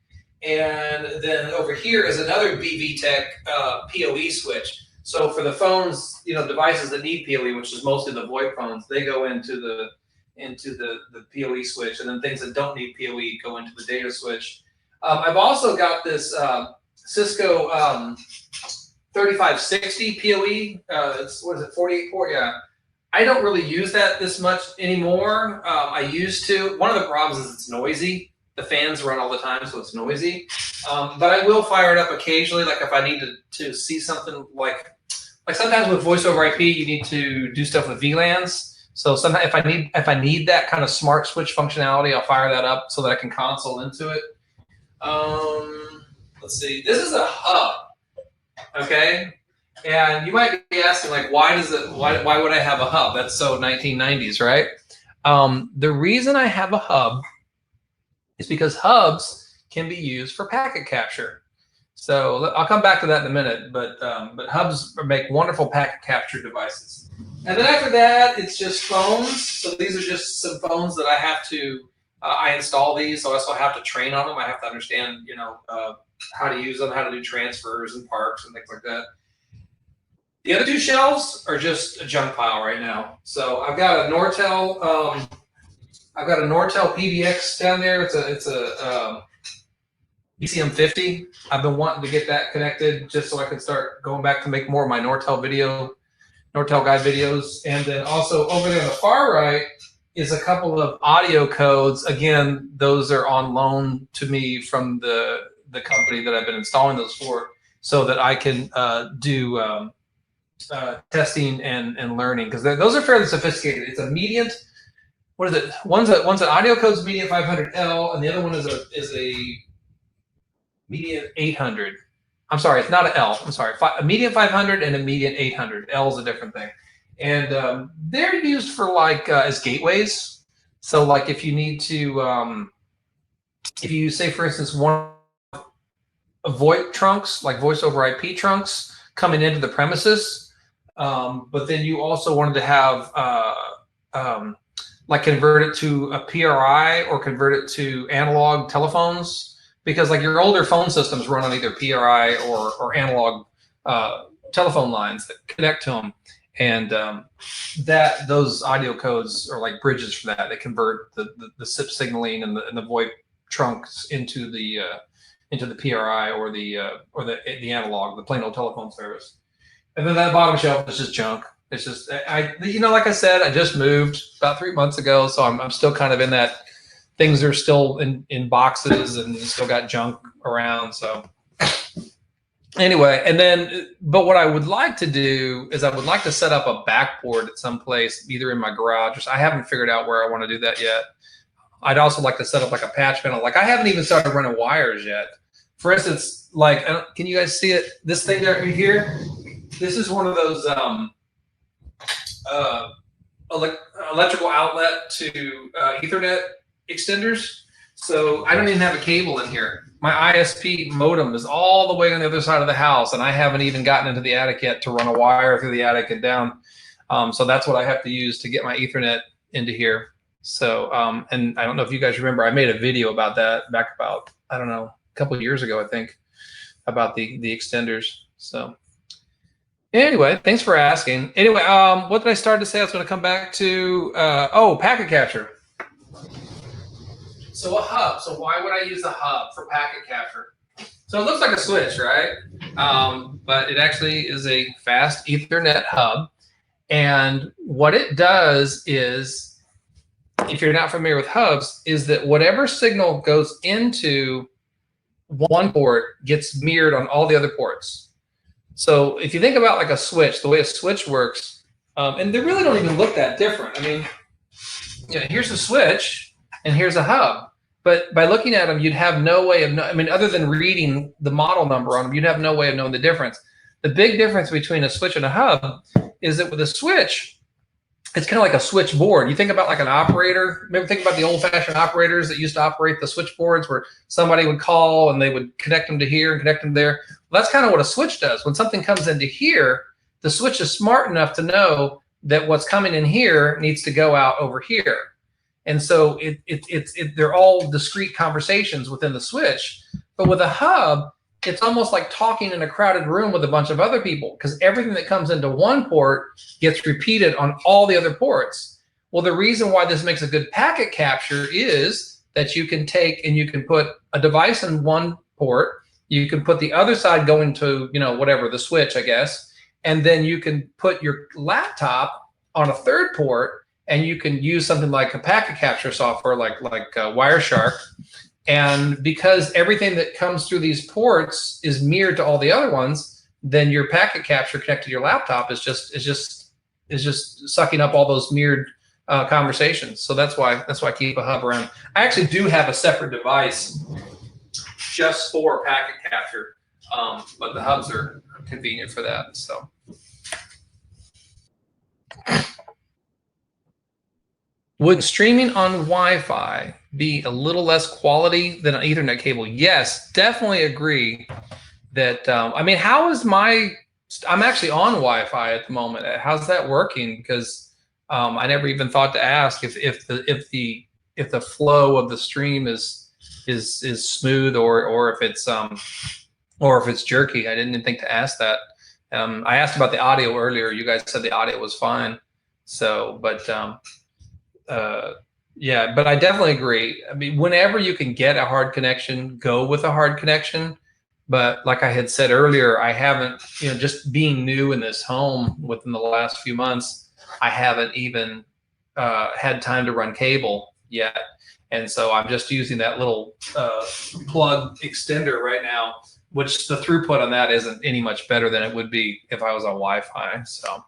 And then over here is another BV Tech PoE switch. So for the phones, devices that need PoE, which is mostly the VoIP phones, they go into the PoE switch, and then things that don't need PoE go into the data switch. I've also got this Cisco 3560 PoE. What is it, 48 port? Yeah. I don't really use that this much anymore. I used to. One of the problems is it's noisy. The fans run all the time, so it's noisy. But I will fire it up occasionally, like if I need to see something like sometimes with voice over IP, you need to do stuff with VLANs. So sometimes if I need that kind of smart switch functionality, I'll fire that up so that I can console into it. Let's see. This is a hub. Okay. And you might be asking, like, why would I have a hub? That's so 1990s, right? The reason I have a hub is because hubs can be used for packet capture. So I'll come back to that in a minute, but hubs make wonderful packet capture devices. And then after that, it's just phones. So these are just some phones that I have to, I install these, so I also have to train on them. I have to understand, how to use them, how to do transfers and parks and things like that. The other 2 shelves are just a junk pile right now. So I've got a Nortel, PBX down there. It's a BCM50. I've been wanting to get that connected just so I can start going back to make more of my Nortel guide videos. And then also over there on the far right is a couple of audio codes. Again, those are on loan to me from the company that I've been installing those for, so that I can do testing and learning, because those are fairly sophisticated. It's a Mediant. What is it? One's an audio code's Mediant 500L, and the other one is a Mediant 800. I'm sorry, it's not an L. I'm sorry, a Mediant 500 and a Mediant 800. L is a different thing, and they're used for like as gateways. So like if you need to, if you say for instance one of VoIP trunks, like voice over IP trunks coming into the premises, but then you also wanted to have like convert it to a PRI or convert it to analog telephones, because like your older phone systems run on either PRI or analog telephone lines that connect to them, and those audio codes are like bridges for that. They convert the SIP signaling and the VoIP trunks into the PRI or the analog, the plain old telephone service. And then that bottom shelf is just junk. It's just, like I said, I just moved about 3 months ago, so I'm still kind of in that, things are still in boxes and still got junk around. So anyway, and then, but what I would like to do is I would like to set up a backboard at some place, either in my garage. I haven't figured out where I want to do that yet. I'd also like to set up like a patch panel. Like I haven't even started running wires yet. For instance, like, can you guys see it? This thing right here, this is one of those electrical outlet to Ethernet extenders. So I don't even have a cable in here. My ISP modem is all the way on the other side of the house, and I haven't even gotten into the attic yet to run a wire through the attic and down. So that's what I have to use to get my Ethernet into here. So, and I don't know if you guys remember, I made a video about that back about, I don't know, a couple of years ago, I think, about the extenders. So anyway, thanks for asking. Anyway, what did I start to say? I was going to come back to, oh, packet capture. So a hub. So why would I use a hub for packet capture? So it looks like a switch, right? But it actually is a fast Ethernet hub. And what it does is, if you're not familiar with hubs, is that whatever signal goes into one port gets mirrored on all the other ports. So if you think about like a switch, the way a switch works, and they really don't even look that different. I mean, you know, here's a switch and here's a hub. But by looking at them, you'd have no way of, I mean, other than reading the model number on them, you'd have no way of knowing the difference. The big difference between a switch and a hub is that with a switch, it's kind of like a switchboard. You think about like an operator. Maybe think about the old-fashioned operators that used to operate the switchboards, where somebody would call and they would connect them to here and connect them there. Well, that's kind of what a switch does. When something comes into here, the switch is smart enough to know that what's coming in here needs to go out over here. And so they're all discrete conversations within the switch. But with a hub, it's almost like talking in a crowded room with a bunch of other people, because everything that comes into one port gets repeated on all the other ports. Well, the reason why this makes a good packet capture is that you can take and you can put a device in one port, you can put the other side going to, you know, whatever, the switch, I guess, and then you can put your laptop on a third port, and you can use something like a packet capture software like Wireshark. And because everything that comes through these ports is mirrored to all the other ones, then your packet capture connected to your laptop is just sucking up all those mirrored conversations. So that's why I keep a hub around. I actually do have a separate device just for packet capture, but the hubs are convenient for that. So. Would streaming on Wi-Fi be a little less quality than an Ethernet cable? Yes, definitely agree that. I mean, how is my? I'm actually on Wi-Fi at the moment. How's that working? Because I never even thought to ask if the flow of the stream is smooth or if it's jerky. I didn't even think to ask that. I asked about the audio earlier. You guys said the audio was fine. So, but. Yeah, but I definitely agree. I mean, whenever you can get a hard connection, go with a hard connection. But like I had said earlier, I haven't, you know, just being new in this home within the last few months, I haven't even had time to run cable yet. And so I'm just using that little plug extender right now, which the throughput on that isn't any much better than it would be if I was on Wi-Fi. So,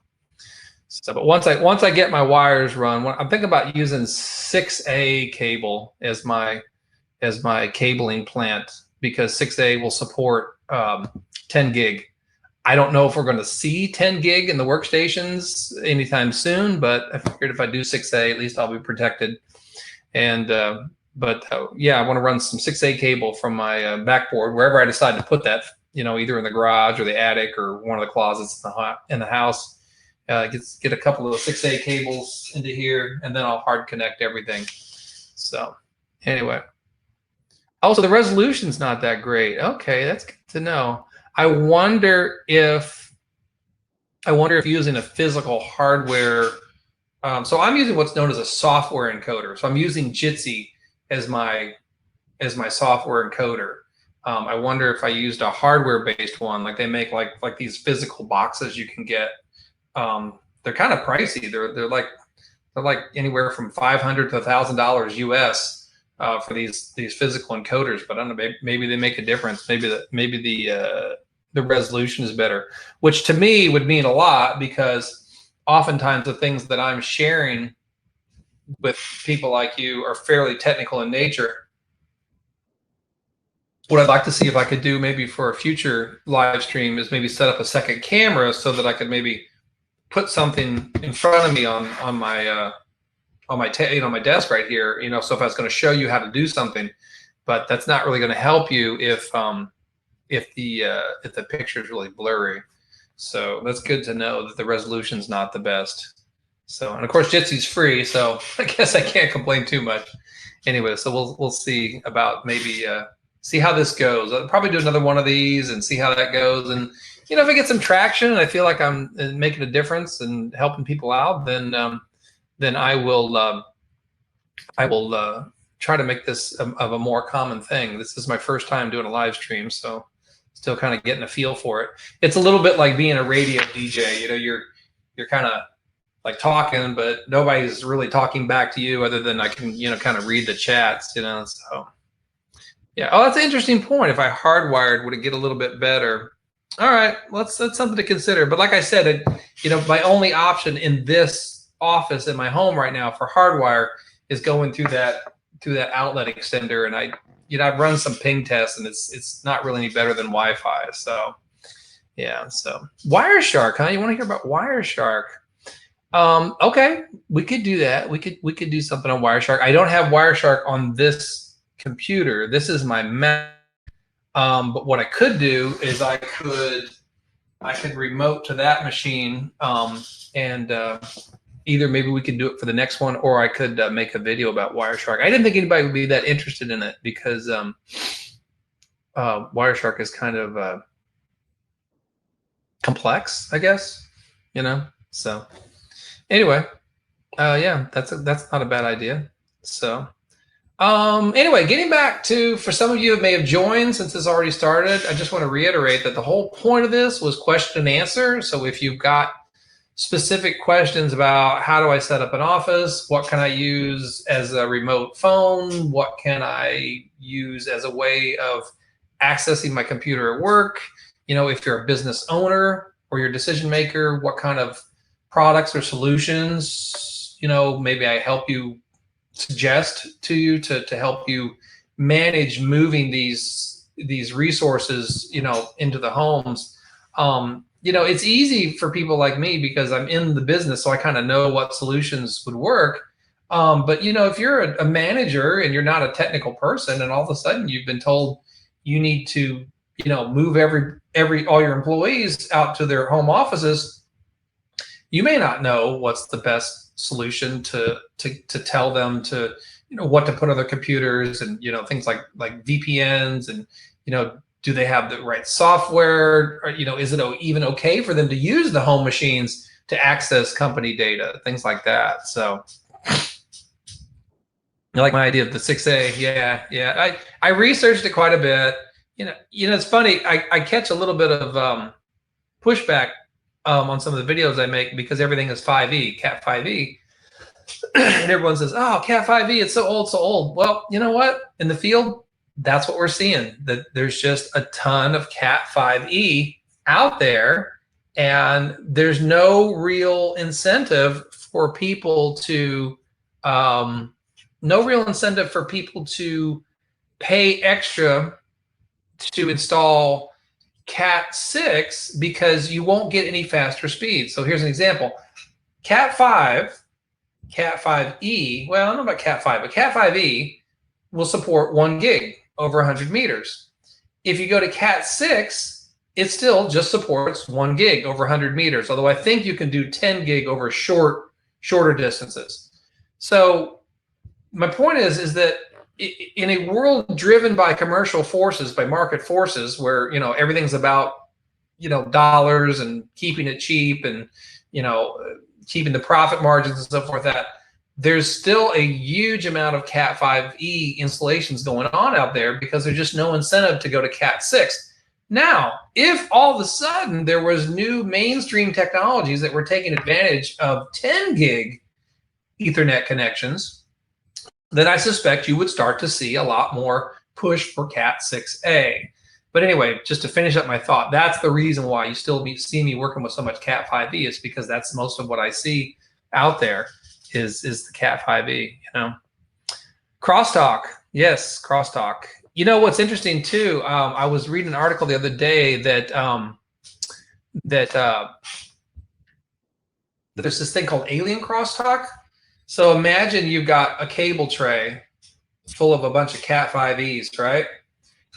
but once I get my wires run, I'm thinking about using 6A cable as my cabling plant, because 6A will support 10 gig. I don't know if we're going to see 10 gig in the workstations anytime soon, but I figured if I do 6A, at least I'll be protected. And yeah, I want to run some 6A cable from my backboard wherever I decide to put that. You know, either in the garage or the attic or one of the closets in the house. Get a couple of 6A cables into here, and then I'll hard connect everything. So anyway, also the resolution's not that great. Okay, that's good to know. I wonder if using a physical hardware. So I'm using what's known as a software encoder. So I'm using Jitsi as my software encoder. I wonder if I used a hardware-based one, like they make like these physical boxes you can get. They're kind of pricey. They're like anywhere from $500 to $1,000 US for these physical encoders. But I don't know, maybe they make a difference. Maybe the resolution is better, which to me would mean a lot, because oftentimes the things that I'm sharing with people like you are fairly technical in nature. What I'd like to see if I could do maybe for a future live stream is maybe set up a second camera so that I could maybe put something in front of me on my my desk right here. So if I was going to show you how to do something, but that's not really going to help you if the picture is really blurry. So that's good to know that the resolution's not the best. So, and of course Jitsi's free, so I guess I can't complain too much. Anyway, so we'll see about maybe see how this goes. I'll probably do another one of these and see how that goes. And if I get some traction and I feel like I'm making a difference and helping people out, then I will try to make this of a more common thing. This is my first time doing a live stream, so still kind of getting a feel for it. It's a little bit like being a radio DJ. You're kind of like talking, but nobody's really talking back to you other than I can kind of read the chats. So yeah. Oh, that's an interesting point. If I hardwired, would it get a little bit better? All right, that's something to consider. But like I said, my only option in this office in my home right now for hardwire is going through that outlet extender, and I've run some ping tests, and it's not really any better than Wi-Fi. So yeah. So Wireshark, huh? You want to hear about Wireshark? Okay, we could do that. We could do something on Wireshark. I don't have Wireshark on this computer. This is my Mac. But what I could do is I could remote to that machine, and either maybe we could do it for the next one, or I could make a video about Wireshark. I didn't think anybody would be that interested in it because Wireshark is kind of complex, I guess. So anyway, yeah, that's not a bad idea. So anyway, getting back to, for some of you who may have joined since this already started, I just want to reiterate that the whole point of this was question and answer. So if you've got specific questions about how do I set up an office, what can I use as a remote phone, what can I use as a way of accessing my computer at work, if you're a business owner or you're a decision maker, what kind of products or solutions, maybe I help you suggest to you to help you manage moving these resources, into the homes. It's easy for people like me because I'm in the business, so I kind of know what solutions would work. But if you're a manager and you're not a technical person, and all of a sudden you've been told you need to, move all your employees out to their home offices, you may not know what's the best solution to tell them to, what to put on their computers, and things like VPNs, and do they have the right software, or is it even okay for them to use the home machines to access company data, things like that. So you like my idea of the 6A? Yeah. I researched it quite a bit. It's funny. I catch a little bit of pushback on some of the videos I make because everything is 5E, Cat 5E. And everyone says, oh, Cat 5E, it's so old. Well, you know what? In the field, that's what we're seeing, that there's just a ton of Cat 5E out there, and there's no real incentive for people to pay extra to install Cat 6 because you won't get any faster speed. So here's an example. Cat 5E, well, I don't know about Cat 5, but Cat 5E will support 1 gig over 100 meters. If you go to Cat 6, it still just supports 1 gig over 100 meters, although I think you can do 10 gig over shorter distances. So my point is that in a world driven by commercial forces, by market forces, where everything's about dollars and keeping it cheap and keeping the profit margins and so forth, that there's still a huge amount of Cat 5E installations going on out there because there's just no incentive to go to Cat 6. Now, if all of a sudden there was new mainstream technologies that were taking advantage of 10 gig Ethernet connections, then I suspect you would start to see a lot more push for Cat 6A. But anyway, just to finish up my thought, that's the reason why you still see me working with so much Cat 5e, is because that's most of what I see out there. is the Cat 5e. Crosstalk, yes, crosstalk. What's interesting too? I was reading an article the other day that there's this thing called alien crosstalk. So imagine you've got a cable tray full of a bunch of Cat 5es, right?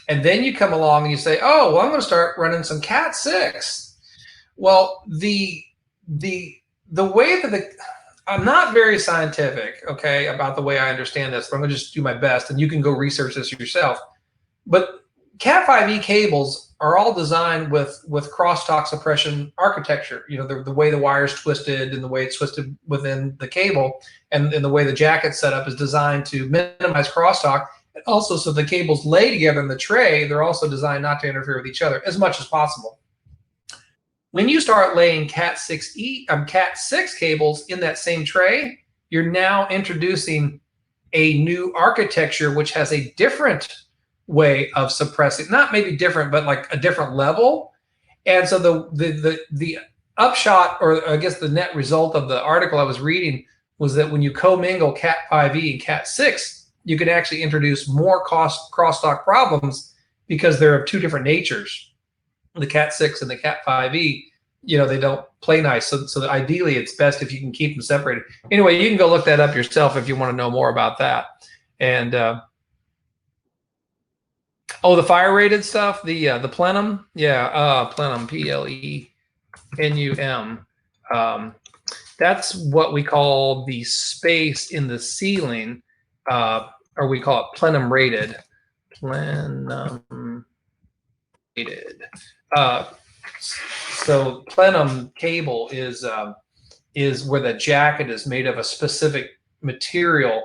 And then you come along and you say, oh, well, I'm going to start running some Cat 6. Well, the way that I'm not very scientific, okay, about the way I understand this, but I'm going to just do my best, and you can go research this yourself. But Cat 5e cables are all designed with crosstalk suppression architecture. The way the wire's twisted and the way it's twisted within the cable, and the way the jacket's set up is designed to minimize crosstalk. And also, so the cables lay together in the tray, they're also designed not to interfere with each other as much as possible. When you start laying Cat 6 cables in that same tray, you're now introducing a new architecture which has a different way of suppressing, not maybe different, but like a different level. And so the upshot, or I guess the net result of the article I was reading, was that when you commingle Cat 5e and Cat 6, you can actually introduce more crosstalk problems because they're of two different natures. The Cat 6 and the Cat 5e, they don't play nice. So ideally, it's best if you can keep them separated. Anyway, you can go look that up yourself if you want to know more about that. And oh, the fire rated stuff, the plenum, yeah, plenum, PLENUM. That's what we call the space in the ceiling, or we call it plenum rated. Plenum rated. So plenum cable is where the jacket is made of a specific material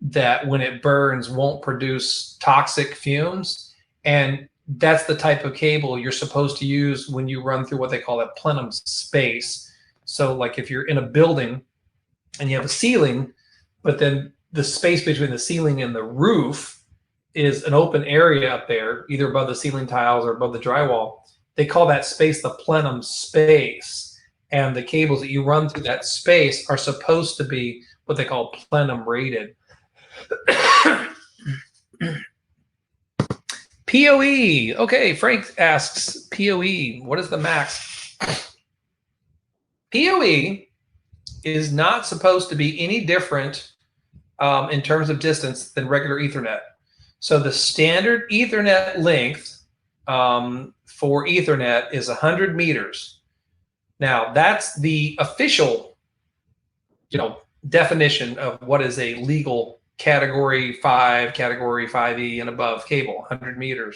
that when it burns won't produce toxic fumes. And that's the type of cable you're supposed to use when you run through what they call a plenum space. So like if you're in a building and you have a ceiling, but then the space between the ceiling and the roof is an open area up there, either above the ceiling tiles or above the drywall, they call that space the plenum space. And the cables that you run through that space are supposed to be what they call plenum rated. PoE. Okay, Frank asks, PoE, what is the max? PoE is not supposed to be any different in terms of distance than regular Ethernet. So the standard Ethernet length for Ethernet is 100 meters. Now, that's the official, definition of what is a legal category 5, category 5e and above cable, 100 meters.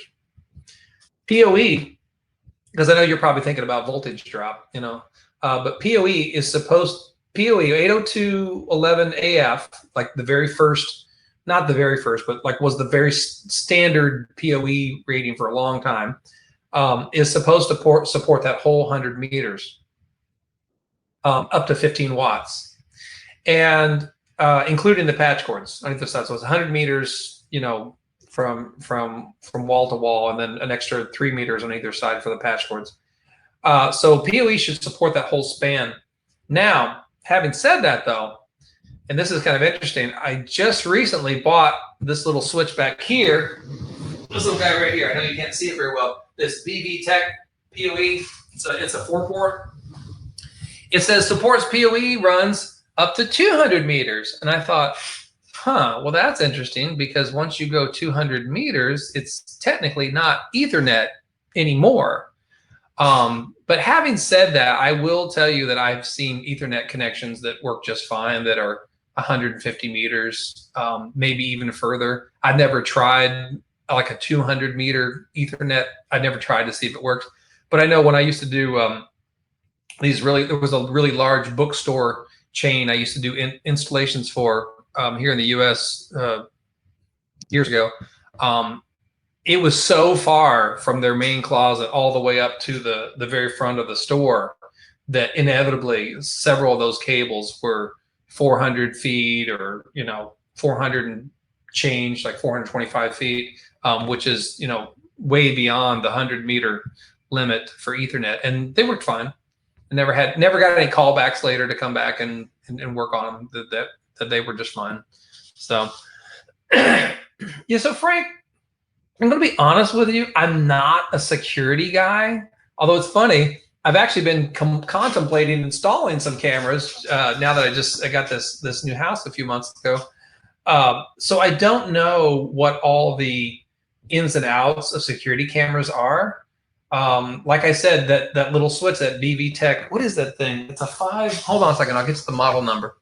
PoE, because I know you're probably thinking about voltage drop, but PoE is supposed, PoE 802.11af, like the very first, not the very first, but like was the very standard PoE rating for a long time, is supposed to support that whole 100 meters, up to 15 watts. And including the patch cords on either side. So it's 100 meters, from wall to wall, and then an extra 3 meters on either side for the patch cords. So PoE should support that whole span. Now, having said that, though, and this is kind of interesting, I just recently bought this little switch back here. This little guy right here. I know you can't see it very well. This BB Tech PoE. It's a 4-port. It says supports PoE runs up to 200 meters. And I thought, well, that's interesting, because once you go 200 meters, it's technically not Ethernet anymore. But having said that, I will tell you that I've seen Ethernet connections that work just fine that are 150 meters, maybe even further. I've never tried like a 200 meter Ethernet. I never tried to see if it works. But I know when I used to do there was a really large bookstore chain I used to do installations for here in the US years ago. It was so far from their main closet all the way up to the very front of the store that inevitably several of those cables were 400 feet or 400 and change, like 425 feet, which is way beyond the 100 meter limit for Ethernet, and they worked fine. I never got any callbacks later to come back and and work on them, that they were just fine. So yeah, so Frank, I'm going to be honest with you. I'm not a security guy, although it's funny. I've actually been contemplating installing some cameras now that I got this new house a few months ago. So I don't know what all the ins and outs of security cameras are. Like I said, that little switch, that BV Tech, what is that thing? It's a 5. Hold on a second. I'll get to the model number.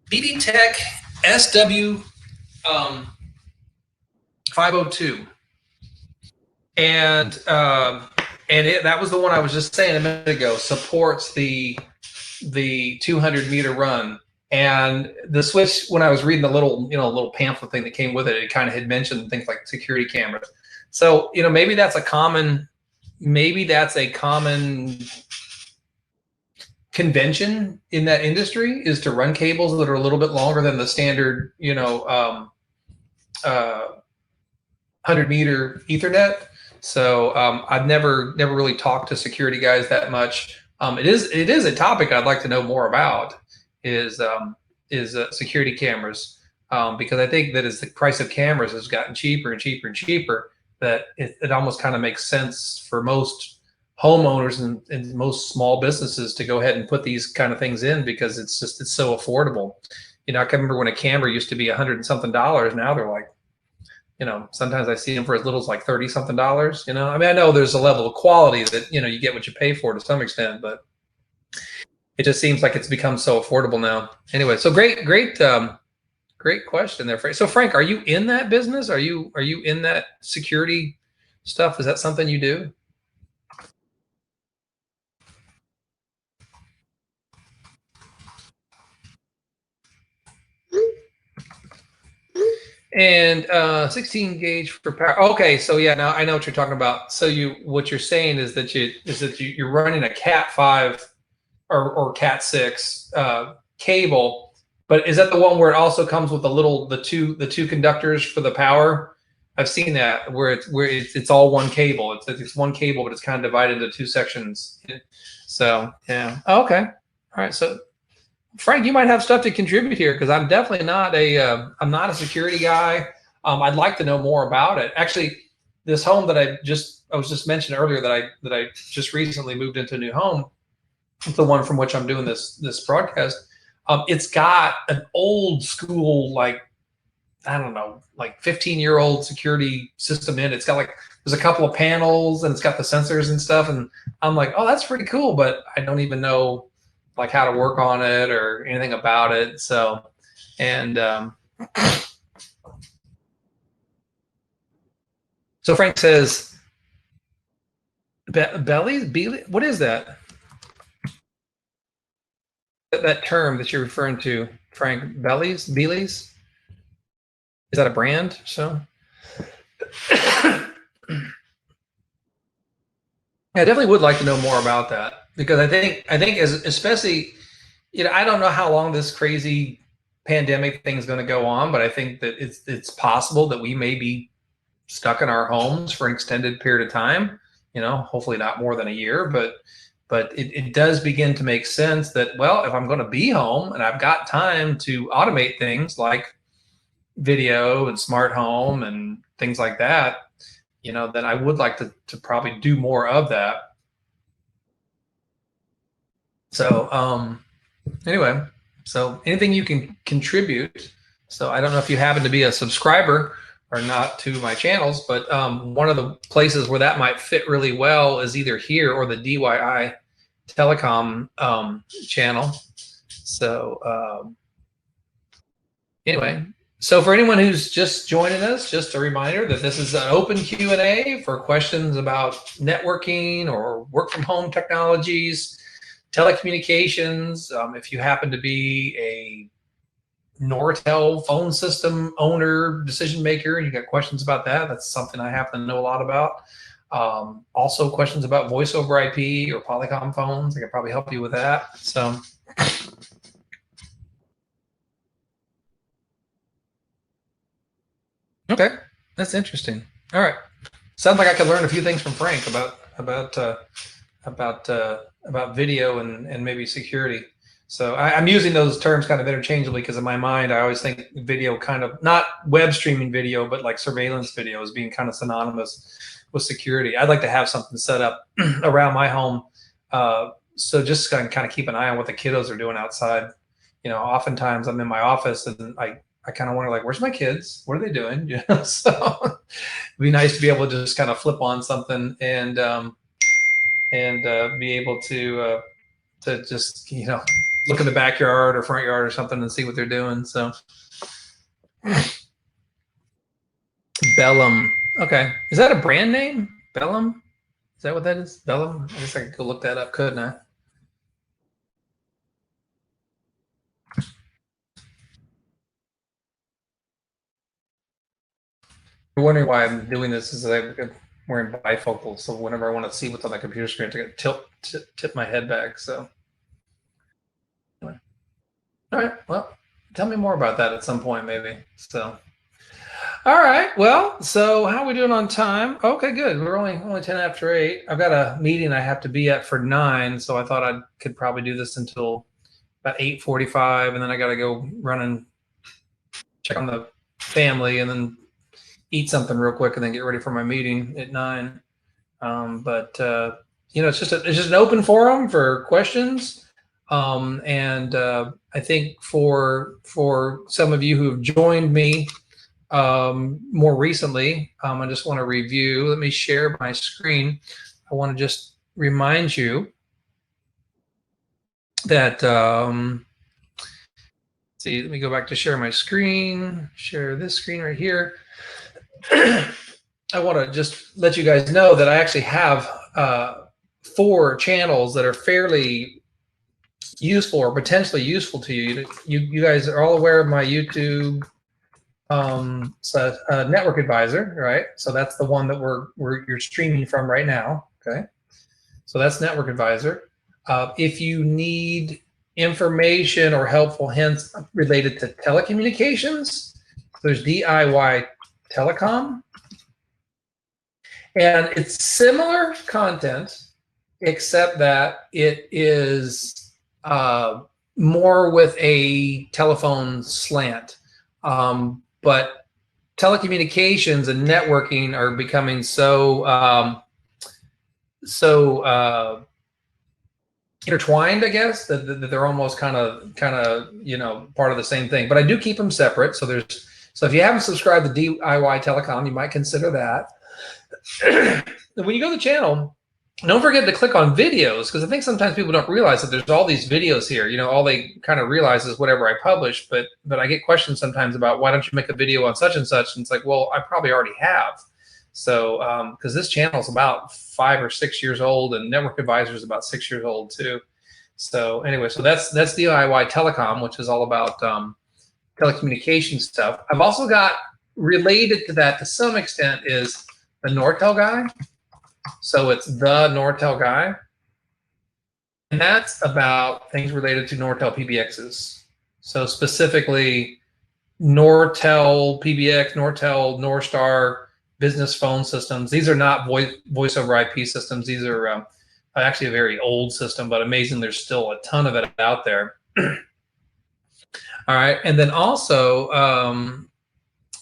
BV Tech SW 502. And that was the one I was just saying a minute ago. Supports the 200-meter run. And the switch, when I was reading the little pamphlet thing that came with it, it kind of had mentioned things like security cameras. So maybe that's a common convention in that industry, is to run cables that are a little bit longer than the standard 100-meter Ethernet. So I've never really talked to security guys that much. It is a topic I'd like to know more about, is security cameras, because I think that as the price of cameras has gotten cheaper and cheaper and cheaper, that it almost kind of makes sense for most homeowners and most small businesses to go ahead and put these kind of things in, because it's so affordable. I can remember when a camera used to be $100 and something. Now they're like, sometimes I see them for as little as like $30 something. I mean, I know there's a level of quality that, you get what you pay for to some extent, but it just seems like it's become so affordable now. Anyway, so great question there, Frank. So Frank, are you in that business? Are you in that security stuff? Is that something you do? And 16 gauge for power. Okay, so yeah, now I know what you're talking about. So what you're saying is that you're running a Cat 5 or Cat 6 cable, but is that the one where it also comes with the two conductors for the power? I've seen that where it's all one cable. It's one cable, but it's kind of divided into two sections. So yeah, okay, all right. So Frank, you might have stuff to contribute here, because I'm definitely not I'm not a security guy. I'd like to know more about it. Actually, this home that I was just mentioning earlier, that I just recently moved into a new home, the one from which I'm doing this broadcast. It's got an old school, like, I don't know, like 15-year-old security system in it. It's got there's a couple of panels, and it's got the sensors and stuff. And I'm like, oh, that's pretty cool, but I don't even know like how to work on it or anything about it. So, and so Frank says, belly, what is that? That term that you're referring to, Frank? Bellies? Is that a brand? So I definitely would like to know more about that, because I think especially, I don't know how long this crazy pandemic thing is going to go on, but I think that it's possible that we may be stuck in our homes for an extended period of time. Hopefully not more than a year, but it does begin to make sense that, well, if I'm going to be home and I've got time to automate things like video and smart home and things like that, then I would like to probably do more of that. So anyway, so anything you can contribute. So I don't know if you happen to be a subscriber or not to my channels, but one of the places where that might fit really well is either here or the DIY telecom channel. So anyway, so for anyone who's just joining us, just a reminder that this is an open Q&A for questions about networking or work from home technologies, telecommunications. If you happen to be a Nortel phone system owner, decision maker, and you got questions about that, that's something I happen to know a lot about. Also questions about voice over IP or Polycom phones, I could probably help you with that. So Okay, that's interesting. All right, sounds like I could learn a few things from Frank about video and maybe security. So I'm using those terms kind of interchangeably because in my mind I always think video kind of not web streaming video, but like surveillance video as being kind of synonymous with security. I'd like to have something set up around my home, so just kind of keep an eye on what the kiddos are doing outside. Oftentimes I'm in my office and I kind of wonder, like, where's my kids? What are they doing? So it'd be nice to be able to just kind of flip on something and be able to just look in the backyard or front yard or something and see what they're doing. So Bellum, okay, is that a brand name? Bellum, is that what that is? Bellum. I guess I could go look that up, couldn't I? I'm wondering why I'm doing this is I'm wearing bifocals, so whenever I want to see what's on the computer screen, I tip my head back. So anyway. All right, well, tell me more about that at some point, maybe. So, all right, well, so how are we doing on time? Okay, good. We're only 10 after 8. I've got a meeting I have to be at for 9, so I thought I could probably do this until about 8:45, and then I got to go run and check on the family, and then eat something real quick, and then get ready for my meeting at 9. But it's just an open forum for questions. And I think for some of you who have joined me more recently, I just want to review. Let me share my screen. I want to just remind you that, see, let me go back to share my screen, share this screen right here. I want to just let you guys know that I actually have 4 channels that are fairly useful or potentially useful to you. You guys are all aware of my YouTube NetworkAdvisor, right? So that's the one that you're streaming from right now. Okay, so that's NetworkAdvisor. If you need information or helpful hints related to telecommunications, there's DIY Telecom, and it's similar content, except that it is more with a telephone slant. But telecommunications and networking are becoming so intertwined, I guess, that they're almost kind of part of the same thing. But I do keep them separate. So if you haven't subscribed to DIY Telecom, you might consider that. When you go to the channel, don't forget to click on videos, because I think sometimes people don't realize that there's all these videos here. All they kind of realize is whatever I publish, but I get questions sometimes about, why don't you make a video on such and such? And it's like, well, I probably already have. So because this channel is about 5 or 6 years old, and NetworkAdvisor is about 6 years old too. So anyway, so that's DIY Telecom, which is all about telecommunication stuff. I've also got, related to that to some extent, is the Nortel guy. So it's the Nortel guy, and that's about things related to Nortel PBXs. So specifically Nortel PBX, Nortel Norstar business phone systems. These are not voice over IP systems. These are actually a very old system, but amazing, there's still a ton of it out there. All right, and then also,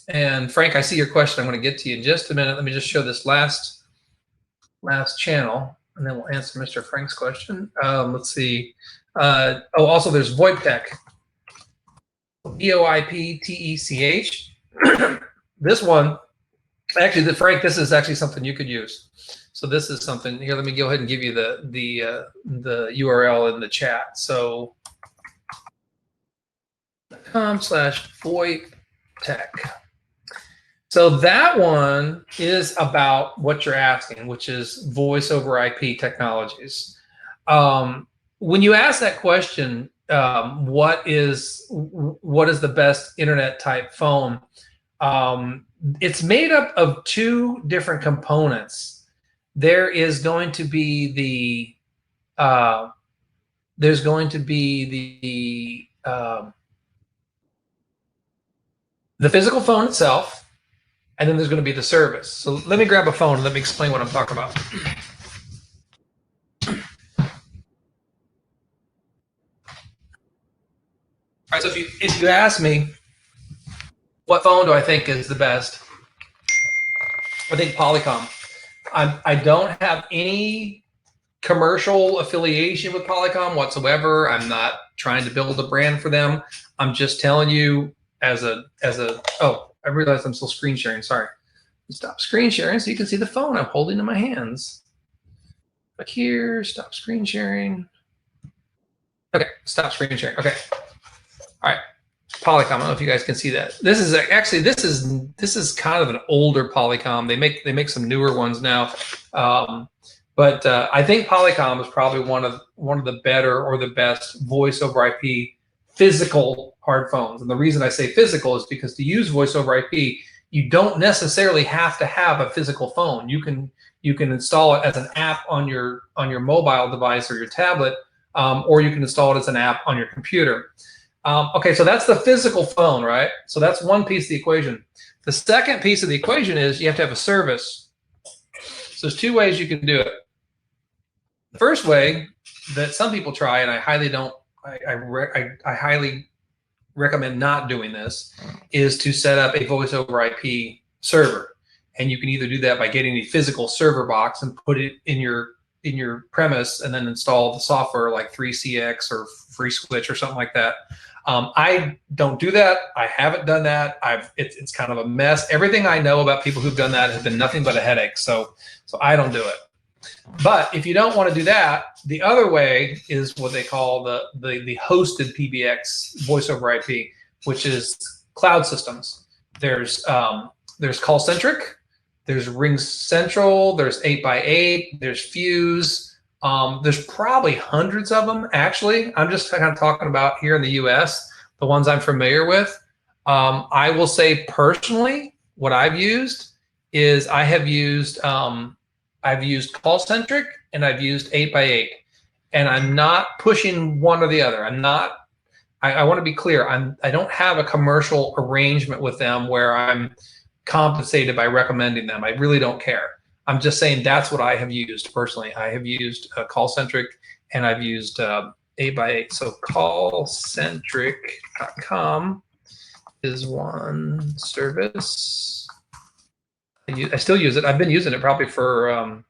and Frank, I see your question. I'm going to get to you in just a minute. Let me just show this last channel, and then we'll answer Mr. Frank's question. Let's see. Also there's VoIP Tech, VoIP TECH. This one, actually, Frank, this is actually something you could use. So this is something here. Let me go ahead and give you the URL in the chat. So .com/VoIP Tech. So that one is about what you're asking, which is voice over IP technologies. When you ask that question, what is the best internet type phone? It's made up of 2 different components. There is going to be the physical phone itself. and then there's going to be the service. So let me grab a phone and let me explain what I'm talking about. All right, so if you ask me what phone do I think is the best, I think Polycom. I don't have any commercial affiliation with Polycom whatsoever. I'm not trying to build a brand for them. I'm just telling you oh, I realized I'm still screen sharing. Sorry. Stop screen sharing so you can see the phone I'm holding in my hands. Back here, stop screen sharing. Okay, stop screen sharing. Okay. All right. Polycom. I don't know if you guys can see that. This is actually this is kind of an older Polycom. They make some newer ones now, but I think Polycom is probably one of the better or the best voice over IP physical hard phones. And the reason I say physical is because to use voice over IP, you don't necessarily have to have a physical phone. You can install it as an app on your mobile device or your tablet, or you can install it as an app on your computer. Okay, so that's the physical phone, right? So that's one piece of the equation. The second piece of the equation is you have to have a service. So there's two ways you can do it. The first way that some people try, and I highly recommend not doing this, is to set up a voice over IP server. And you can either do that by getting a physical server box and put it in your premise and then install the software like 3CX or FreeSwitch or something like that. I don't do that. I haven't done that. It's kind of a mess. Everything I know about people who've done that has been nothing but a headache. So I don't do it. But if you don't want to do that, the other way is what they call the hosted PBX voice over IP, which is cloud systems. There's CallCentric, there's RingCentral, there's 8x8, there's Fuse. There's probably hundreds of them, actually. I'm just kind of talking about here in the US, the ones I'm familiar with. I will say personally, what I've used is I've used CallCentric and I've used 8x8. And I'm not pushing one or the other. I want to be clear, I don't have a commercial arrangement with them where I'm compensated by recommending them. I really don't care. I'm just saying that's what I have used personally. I have used CallCentric and I've used 8x8. So callcentric.com is one service. I still use it. I've been using it probably for, I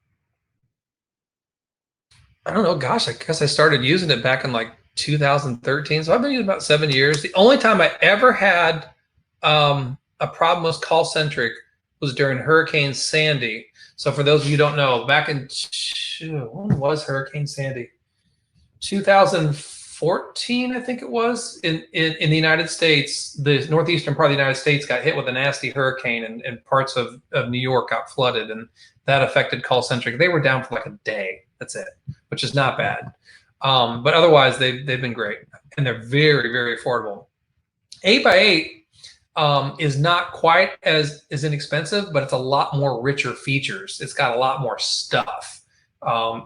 don't know, gosh, I guess I started using it back in like 2013. So I've been using it about 7 years. The only time I ever had a problem with CallCentric was during Hurricane Sandy. So for those of you who don't know, back in, when was Hurricane Sandy? 2014, I think it was, in the United States. The northeastern part of the United States got hit with a nasty hurricane, and parts of New York got flooded, and that affected CallCentric. They were down for like a day. That's it, which is not bad. But otherwise, they've been great, and they're very, very affordable. 8x8 is not quite as inexpensive, but it's a lot more richer features. It's got a lot more stuff.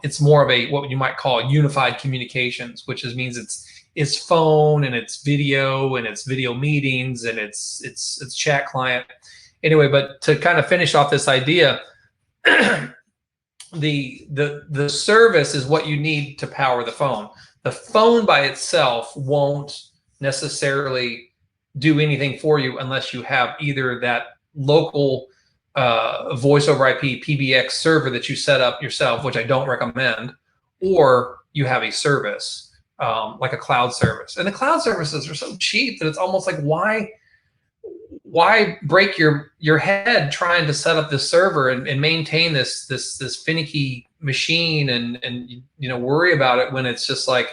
It's more of a what you might call unified communications, which means it's phone and it's video and it's video meetings and it's chat client. Anyway, but to kind of finish off this idea, the service is what you need to power the phone. The phone by itself won't necessarily do anything for you unless you have either that local voice over IP PBX server that you set up yourself, which I don't recommend, or you have a service like a cloud service. And the cloud services are so cheap that it's almost like why break your head trying to set up this server and maintain this finicky machine and worry about it when it's just like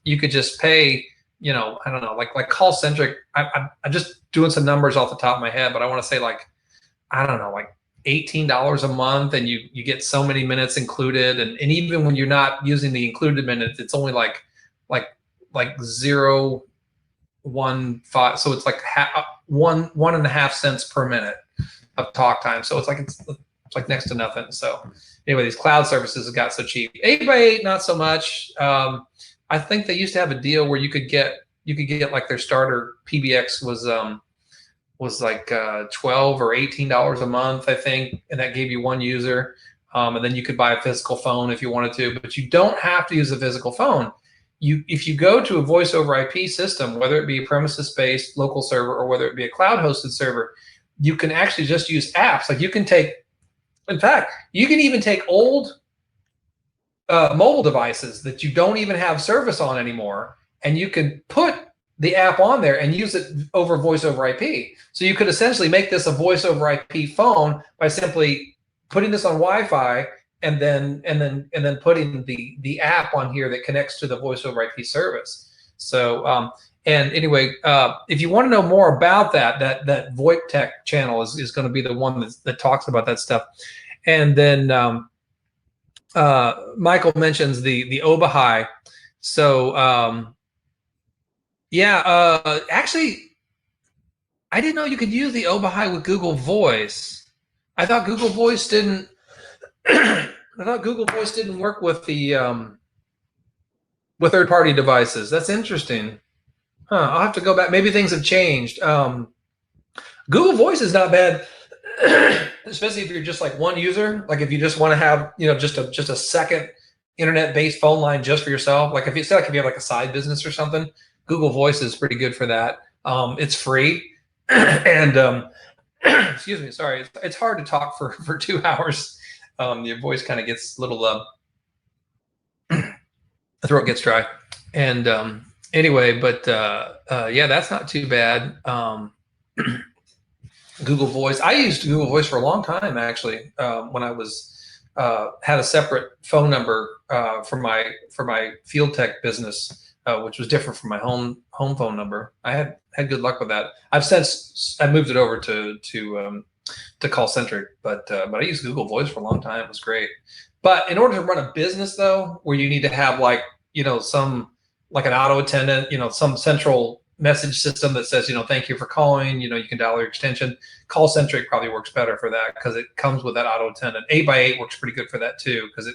you could just pay, I don't know, like CallCentric. I'm just doing some numbers off the top of my head, but I want to say like, I don't know, like $18 a month, and you get so many minutes included, and even when you're not using the included minutes, it's only like 0.015, so it's like 1.5 cents per minute of talk time. So it's like next to nothing. So anyway, these cloud services have got so cheap. 8x8 not so much. I think they used to have a deal where you could get like their starter PBX was was like $12 or $18 a month, I think, and that gave you one user. And then you could buy a physical phone if you wanted to, but you don't have to use a physical phone. If you go to a voice over IP system, whether it be a premises-based local server or whether it be a cloud-hosted server, you can actually just use apps. Like you can take, in fact, you can even take old mobile devices that you don't even have service on anymore, and you can put the app on there and use it over voice over IP. So you could essentially make this a voice over IP phone by simply putting this on Wi-Fi and then putting the app on here that connects to the voice over IP service. So and anyway, if you want to know more about that VoIP Tech channel is going to be the one that talks about that stuff. And then Michael mentions the Obahai. So yeah, actually, I didn't know you could use the Obahai with Google Voice. I thought Google Voice didn't. I thought Google Voice didn't work with the with third-party devices. That's interesting. Huh? I'll have to go back. Maybe things have changed. Google Voice is not bad, especially if you're just like one user. Like if you just want to have just a second internet-based phone line just for yourself. Like if you have like a side business or something, Google Voice is pretty good for that. It's free, and excuse me, sorry, it's hard to talk for 2 hours. Your voice kind of gets a little, the throat gets dry. And anyway, but yeah, that's not too bad. Google Voice. I used Google Voice for a long time, actually, when I was had a separate phone number for my field tech business, which was different from my home phone number. I had good luck with that. I've since I moved it over to call centric, but I used Google Voice for a long time. It was great. But in order to run a business though, where you need to have like some like an auto attendant, some central message system that says thank you for calling, you can dial your extension. Call centric probably works better for that because it comes with that auto attendant. 8x8 works pretty good for that too because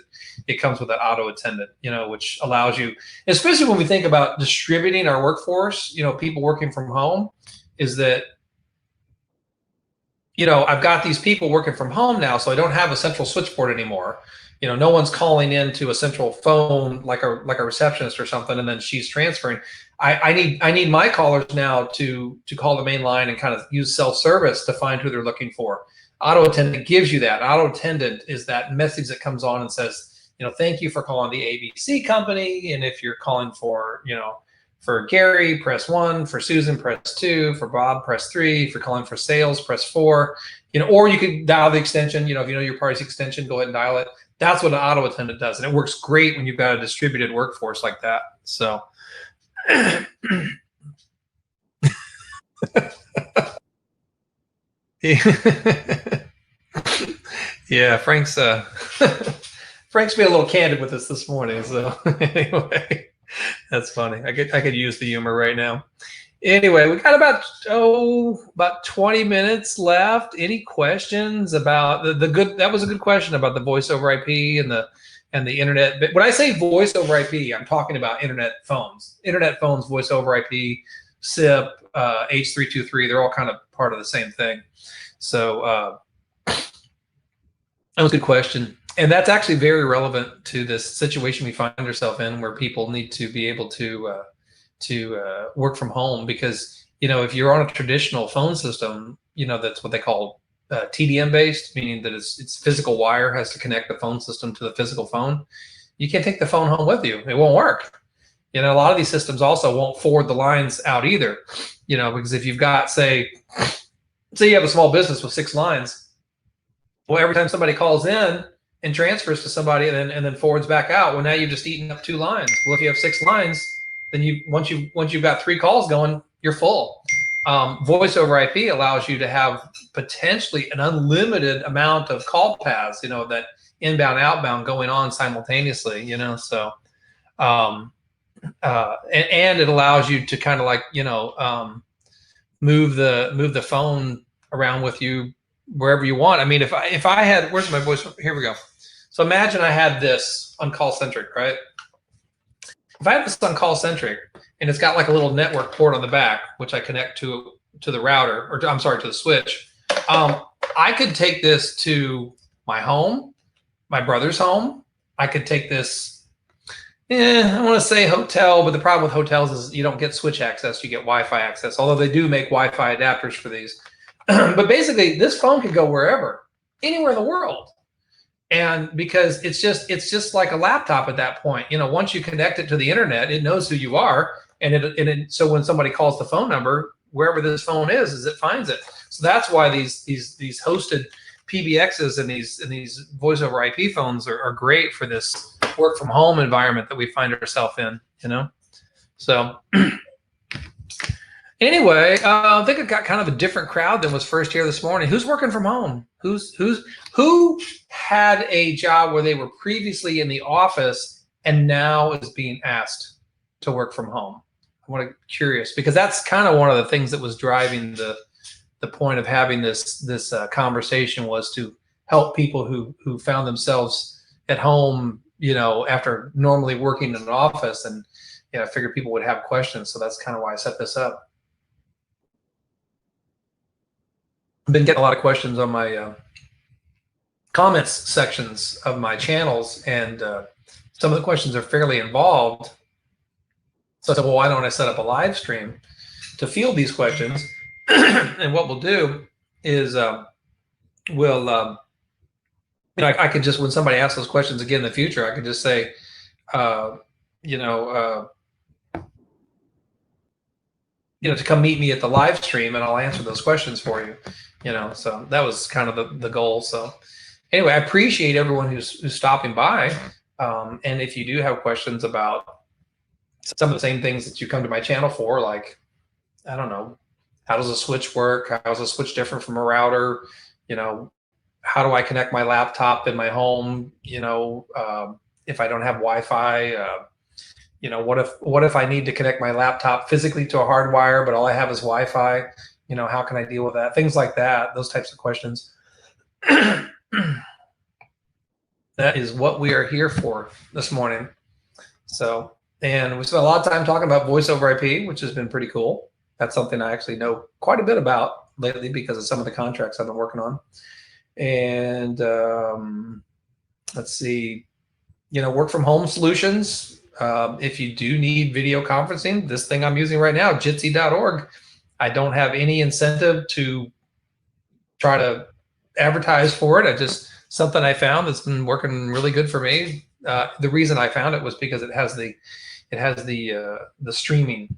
it comes with that auto attendant, which allows you, especially when we think about distributing our workforce, people working from home, is that I've got these people working from home now, so I don't have a central switchboard anymore. No one's calling into a central phone like a receptionist or something, and then she's transferring. I need my callers now to call the main line and kind of use self-service to find who they're looking for. Auto attendant gives you that. Auto attendant is that message that comes on and says, thank you for calling the ABC company, and if you're calling for, for Gary, press 1. For Susan, press 2. For Bob, press 3. If you're calling for sales, press 4. Or you could dial the extension. If you know your party's extension, go ahead and dial it. That's what an auto attendant does, and it works great when you've got a distributed workforce like that. So, yeah, Frank's Frank's being a little candid with us this morning. So anyway. That's funny. I could use the humor right now. Anyway, we got about 20 minutes left. Any questions about the good? That was a good question about the voice over IP and the internet. But when I say voice over IP, I'm talking about internet phones. Internet phones, voice over IP, SIP, H323. They're all kind of part of the same thing. So that was a good question. And that's actually very relevant to this situation we find ourselves in, where people need to be able to work from home, because if you're on a traditional phone system, that's what they call TDM based, meaning that it's physical wire has to connect the phone system to the physical phone. You can't take the phone home with you; it won't work. A lot of these systems also won't forward the lines out either. Because if you've got say you have a small business with 6 lines, well, every time somebody calls in and transfers to somebody and then forwards back out, well, now you've just eaten up 2 lines. Well, if you have 6 lines, then once you've got 3 calls going, you're full. Voice over IP allows you to have potentially an unlimited amount of call paths, that inbound, outbound going on simultaneously, so and it allows you to kind of like move the phone around with you wherever you want. I mean, if I had, where's my voice? Here we go. So imagine I had this on call centric, right? If I have this on call centric and it's got like a little network port on the back, which I connect to the router, or I'm sorry, to the switch. I could take this to my home, my brother's home. I could take this, I want to say hotel, but the problem with hotels is you don't get switch access, you get Wi-Fi access, although they do make Wi-Fi adapters for these. But basically, this phone could go wherever, anywhere in the world. And because it's just like a laptop at that point. You know, once you connect it to the internet, it knows who you are. And so when somebody calls the phone number, wherever this phone is it finds it. So that's why these hosted PBXs and these voice over IP phones are great for this work from home environment that we find ourselves in, you know. So anyway, I think it got kind of a different crowd than was first here this morning. Who's working from home? Who had a job where they were previously in the office and now is being asked to work from home? I'm curious, because that's kind of one of the things that was driving the point of having this conversation, was to help people who found themselves at home, you know, after normally working in an office. And I figured people would have questions, so that's kind of why I set this up. I've been getting a lot of questions on my comments sections of my channels, and some of the questions are fairly involved. So I said, well, why don't I set up a live stream to field these questions? And what we'll do is I could just, when somebody asks those questions again in the future, I could just say, to come meet me at the live stream, and I'll answer those questions for you. So that was kind of the goal. So anyway, I appreciate everyone who's stopping by. And if you do have questions about some of the same things that you come to my channel for, like, I don't know, how does a switch work? How is a switch different from a router? How do I connect my laptop in my home? If I don't have Wi-Fi, what if I need to connect my laptop physically to a hard wire, but all I have is Wi-Fi? How can I deal with that? Things like that, those types of questions. That is what we are here for this morning. So, and we spent a lot of time talking about voice over IP, which has been pretty cool. That's something I actually know quite a bit about lately because of some of the contracts I've been working on. And let's see, work from home solutions. If you do need video conferencing, this thing I'm using right now, Jitsi.org, I don't have any incentive to try to advertise for it. Something I found that's been working really good for me. The reason I found it was because it has the streaming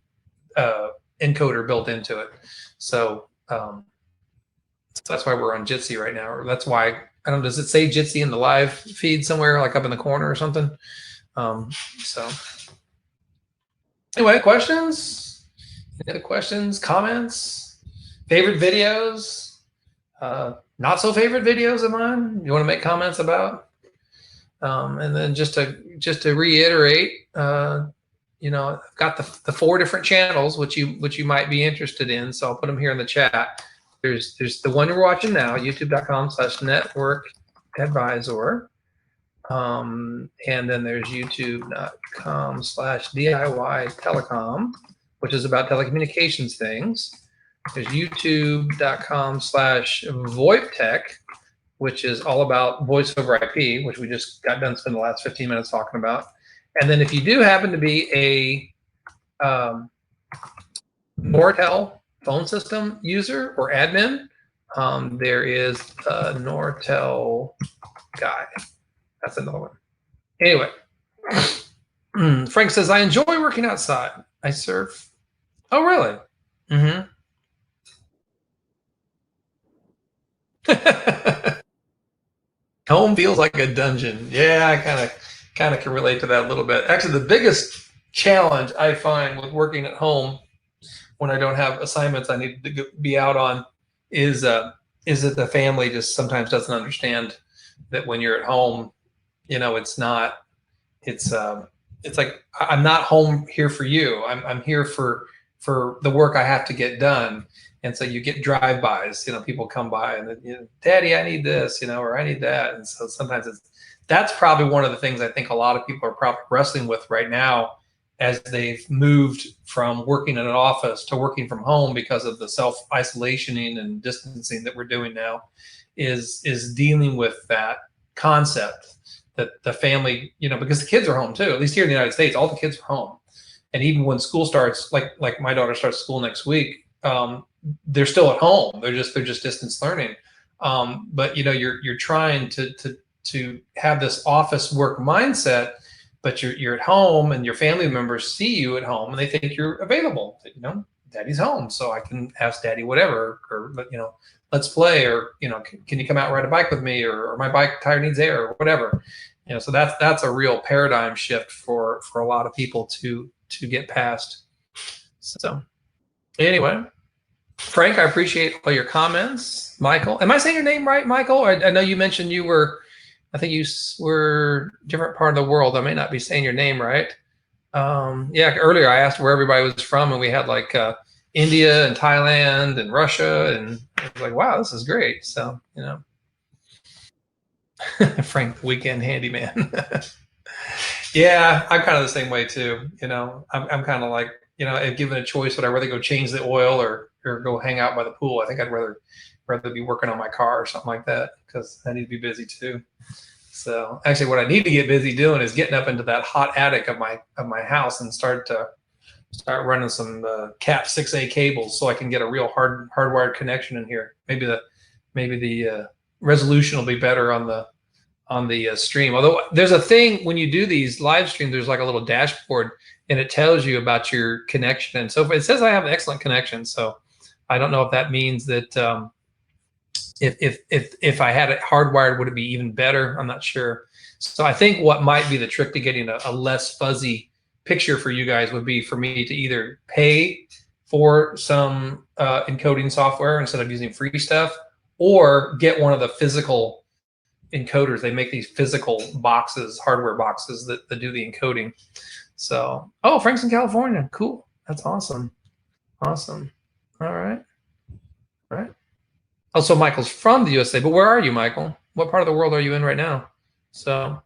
encoder built into it. So that's why we're on Jitsi right now. Or that's why, I don't know, does it say Jitsi in the live feed somewhere, like up in the corner or something? So anyway, questions? Any other questions, comments, favorite videos, not so favorite videos of mine you want to make comments about? And then just to reiterate, I've got the 4 different channels which you might be interested in. So I'll put them here in the chat. There's the one you're watching now, youtube.com/NetworkAdvisor. And then there's youtube.com/DIY telecom, which is about telecommunications things. There's youtube.com/VoIP tech, which is all about voice over IP, which we just got done spending the last 15 minutes talking about. And then if you do happen to be a Nortel phone system user or admin, there is a Nortel guy. That's another one. Anyway, Frank says, I enjoy working outside. I surf. Oh, really? Mm-hmm. Home feels like a dungeon. Yeah, I kind of can relate to that a little bit. Actually, the biggest challenge I find with working at home when I don't have assignments I need to be out on is that the family just sometimes doesn't understand that when you're at home, it's like, I'm not home here for you. I'm here for the work I have to get done. And so you get drive-bys, people come by and Daddy, I need this, or I need that. And so sometimes that's probably one of the things I think a lot of people are probably wrestling with right now, as they've moved from working in an office to working from home because of the self-isolationing and distancing that we're doing now, is dealing with that concept that the family, because the kids are home too. At least here in the United States, all the kids are home, and even when school starts, like my daughter starts school next week, they're still at home. They're just distance learning. But you're trying to have this office work mindset, but you're at home and your family members see you at home and they think you're available. Daddy's home, so I can ask daddy whatever, or let's play, or can you come out and ride a bike with me, or my bike tire needs air, or whatever. So that's a real paradigm shift for a lot of people to get past. So anyway, Frank, I appreciate all your comments. Michael, am I saying your name right, Michael? I know you mentioned I think you were a different part of the world. I may not be saying your name right. Yeah, earlier I asked where everybody was from, and we had like India and Thailand and Russia, and I was like, wow, this is great. So, Frank, the weekend handyman. Yeah, I'm kind of the same way too. I'm kind of like, if given a choice, would I rather go change the oil or go hang out by the pool? I think I'd rather be working on my car or something like that, because I need to be busy too. So actually, what I need to get busy doing is getting up into that hot attic of my house and start running some Cat 6A cables so I can get a real hardwired connection in here. Maybe the resolution will be better on the stream. Although there's a thing when you do these live streams, there's like a little dashboard and it tells you about your connection. And so it says I have an excellent connection. So I don't know if that means that if I had it hardwired, would it be even better? I'm not sure. So I think what might be the trick to getting a less fuzzy picture for you guys would be for me to either pay for some encoding software instead of using free stuff, or get one of the physical encoders. They make these physical boxes, hardware boxes that do the encoding. So, oh, Frank's in California. Cool. That's awesome. Awesome. All right. All right. Oh, so Michael's from the USA, but where are you, Michael? What part of the world are you in right now? So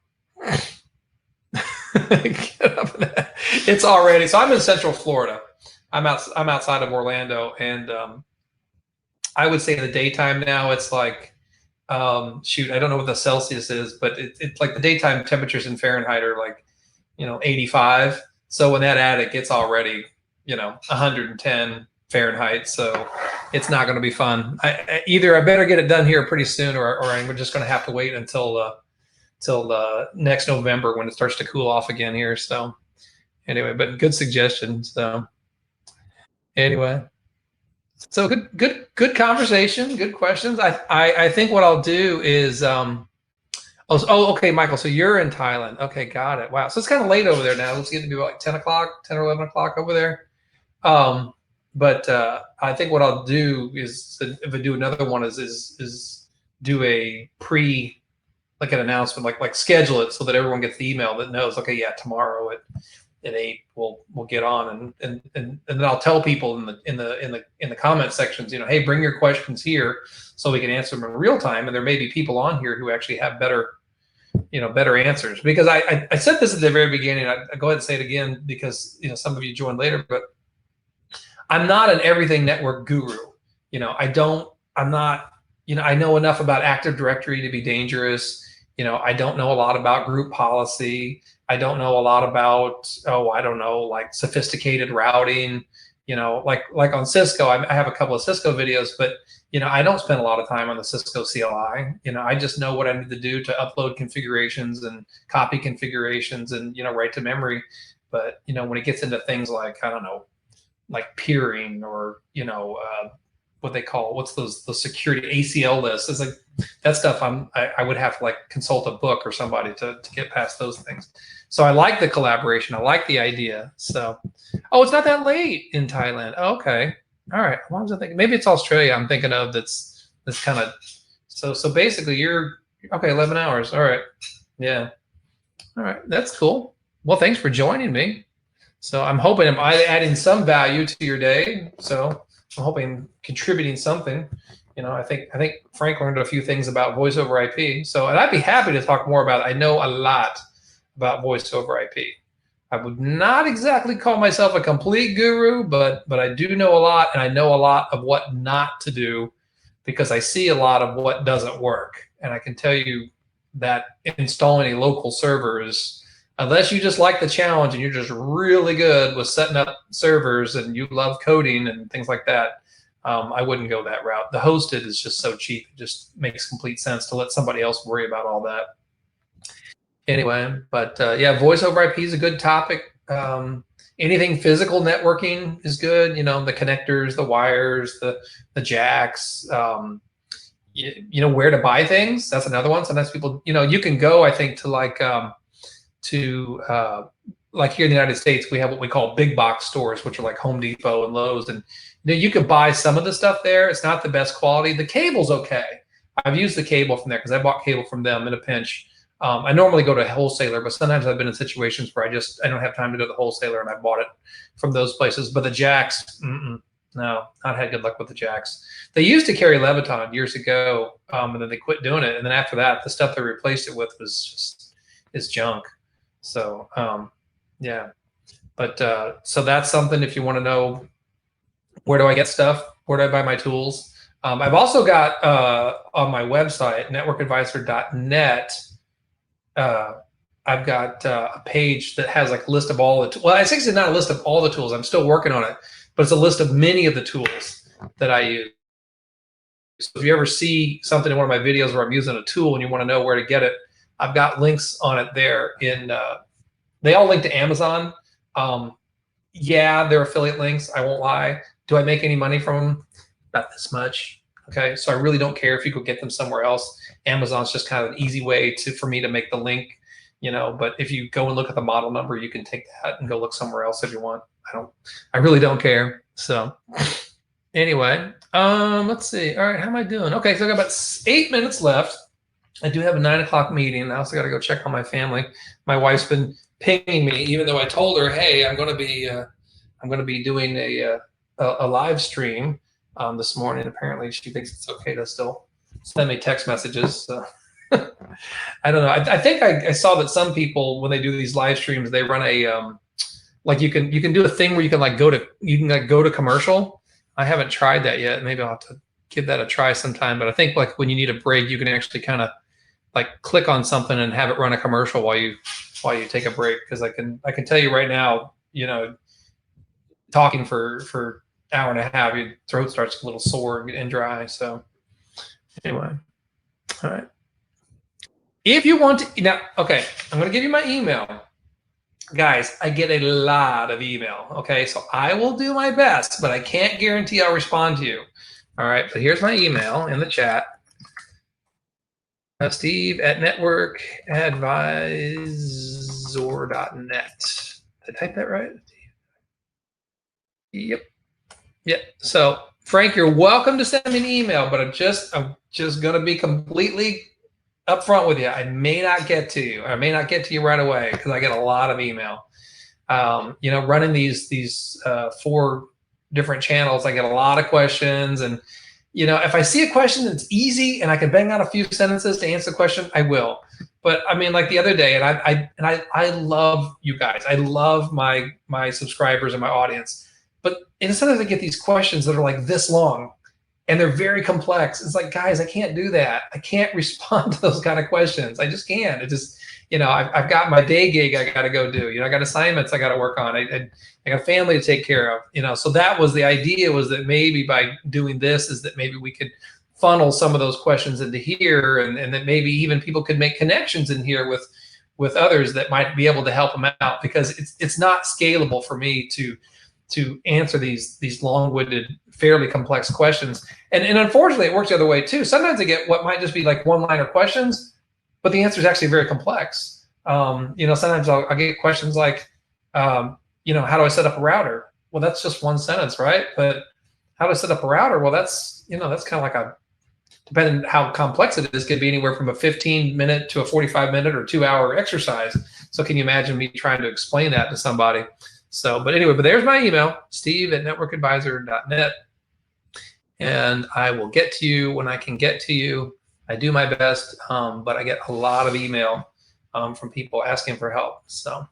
it's already, so I'm in Central Florida. I'm outside of Orlando, and I would say in the daytime now it's like, shoot, I don't know what the Celsius is, but it's like the daytime temperatures in Fahrenheit are like, 85. So in that attic, it's already, 110 Fahrenheit. So it's not going to be fun. Either I better get it done here pretty soon, or I'm just going to have to wait until next November when it starts to cool off again here. So anyway, but good suggestion. So anyway, so good conversation, good questions. I think what I'll do is okay, Michael, so you're in Thailand. Okay, got it. Wow. So it's kind of late over there now. It's getting to be like 10 o'clock, 10 or 11 o'clock over there. But I think what I'll do is, if I do another one, is do a like an announcement, like schedule it so that everyone gets the email that knows, okay, yeah, tomorrow at 8 we'll get on, and then I'll tell people in the comment sections, hey, bring your questions here so we can answer them in real time. And there may be people on here who actually have better answers, because I said this at the very beginning. I go ahead and say it again because some of you joined later, but I'm not an everything network guru. I'm not, I know enough about Active Directory to be dangerous. I don't know a lot about group policy. I don't know a lot about, I don't know, like sophisticated routing, like on Cisco. I have a couple of Cisco videos, but, I don't spend a lot of time on the Cisco CLI. I just know what I need to do to upload configurations and copy configurations and, write to memory. But, when it gets into things like, I don't know, like peering, or what they call, what's the security ACL lists, it's like that stuff I would have to like consult a book or somebody to get past those things. So I like the collaboration, I like the idea. So it's not that late in Thailand. Okay, all right. What was I thinking? Maybe it's Australia I'm thinking of. That's kind of, so basically you're okay, 11 hours. All right, yeah, all right, that's cool. Well, thanks for joining me. So I'm hoping I'm adding some value to your day. So I'm hoping contributing something. I think Frank learned a few things about voice over IP. So, and I'd be happy to talk more about it. I know a lot about voice over IP. I would not exactly call myself a complete guru, but I do know a lot, and I know a lot of what not to do because I see a lot of what doesn't work. And I can tell you that installing a local server is, unless you just like the challenge and you're just really good with setting up servers and you love coding and things like that, I wouldn't go that route. The hosted is just so cheap; it just makes complete sense to let somebody else worry about all that. Anyway, but yeah, voice over IP is a good topic. Anything physical networking is good. You know, the connectors, the wires, the jacks. You know, where to buy things. That's another one. Sometimes people, you know, you can go, I think, to like like here in the United States, we have what we call big box stores, which are like Home Depot and Lowe's, and you know, you can buy some of the stuff there. It's not the best quality. The cable's okay. I've used the cable from there because I bought cable from them in a pinch. I normally go to a wholesaler, but sometimes I've been in situations where I don't have time to go to the wholesaler, and I bought it from those places. But the jacks, no, not had good luck with the jacks. They used to carry Leviton years ago, and then they quit doing it. And then after that, the stuff they replaced it with was just is junk. So yeah, but so that's something if you want to know where do I get stuff, where do I buy my tools. I've also got on my website networkadvisor.net. I've got a page that has like a list of all the well, I think it's not a list of all the tools. I'm still working on it, but it's a list of many of the tools that I use. So if you ever see something in one of my videos where I'm using a tool and you want to know where to get it, I've got links on it there. They all link to Amazon. Yeah, they're affiliate links. I won't lie. Do I make any money from them? Not this much. Okay, so I really don't care if you could get them somewhere else. Amazon's just kind of an easy way for me to make the link, you know. But if you go and look at the model number, you can take that and go look somewhere else if you want. I really don't care. So anyway, let's see. All right, how am I doing? Okay, so I got about 8 minutes left. I do have a 9 o'clock meeting. I also got to go check on my family. My wife's been pinging me, even though I told her, "Hey, I'm going to be doing a live stream this morning." Apparently, she thinks it's okay to still send me text messages. So I don't know. I think I saw that some people, when they do these live streams, they run a like you can do a thing where you can go to commercial. I haven't tried that yet. Maybe I'll have to give that a try sometime. But I think like when you need a break, you can actually kind of like click on something and have it run a commercial while you take a break. Because I can tell you right now, you know, talking for hour and a half, your throat starts a little sore and dry. So anyway, all right. If you want to now, okay, I'm going to give you my email. Guys, I get a lot of email. Okay, so I will do my best, but I can't guarantee I'll respond to you. All right, but here's my email in the chat. Steve at NetworkAdvisor.net. Did I type that right? Yep. So Frank, you're welcome to send me an email, but I'm just going to be completely upfront with you. I may not get to you. I may not get to you right away because I get a lot of email. You know, running these 4 different channels, I get a lot of questions, and you know, if I see a question that's easy and I can bang out a few sentences to answer the question, I will. But I mean, like the other day, and I love you guys. I love my subscribers and my audience. But sometimes I get these questions that are like this long, and they're very complex. It's like, guys, I can't do that. I can't respond to those kind of questions. I just can't. It just, you know, I've got my day gig I got to go do. You know, I got assignments I got to work on. I got a family to take care of. You know, so that was the idea, was that maybe by doing this is that maybe we could funnel some of those questions into here, and that maybe even people could make connections in here with others that might be able to help them out, because it's not scalable for me to answer these long-winded, fairly complex questions. And unfortunately, it works the other way too. Sometimes I get what might just be like one-liner questions, but the answer is actually very complex. You know, sometimes I'll get questions like, you know, how do I set up a router? Well, that's just one sentence, right? But how to set up a router? Well, that's, you know, that's kind of like depending on how complex it is, could be anywhere from a 15-minute to a 45-minute or 2-hour exercise. So can you imagine me trying to explain that to somebody? So, but anyway, but there's my email, steve@networkadvisor.net. And I will get to you when I can get to you. I do my best, but I get a lot of email from people asking for help. So,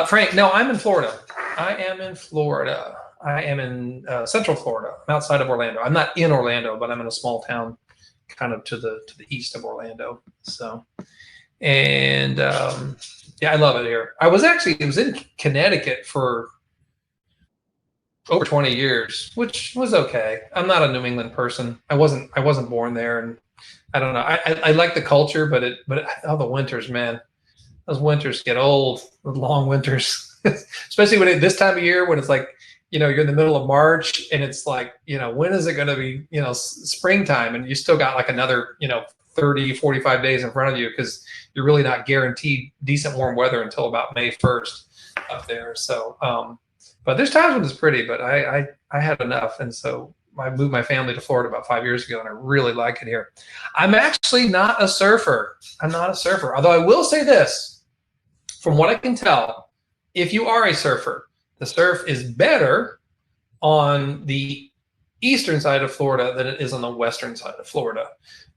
Frank, no, I'm in Florida. I am in Florida. I am in Central Florida. I'm outside of Orlando. I'm not in Orlando, but I'm in a small town kind of to the east of Orlando. So, and yeah, I love it here. I was in Connecticut for over 20 years, which was okay. I'm not a New England person. I wasn't born there, and I don't know. I like the culture, but the winters, man, those winters get old. The long winters, especially this time of year when it's like, you're in the middle of March and it's like, when is it going to be, springtime, and you still got like another, 30, 45 days in front of you, because you're really not guaranteed decent warm weather until about May 1st up there. So, but there's times when it's pretty, but I had enough. And so I moved my family to Florida about 5 years ago, and I really like it here. I'm actually not a surfer. I'm not a surfer. Although I will say this, from what I can tell, if you are a surfer, the surf is better on the eastern side of Florida than it is on the western side of Florida.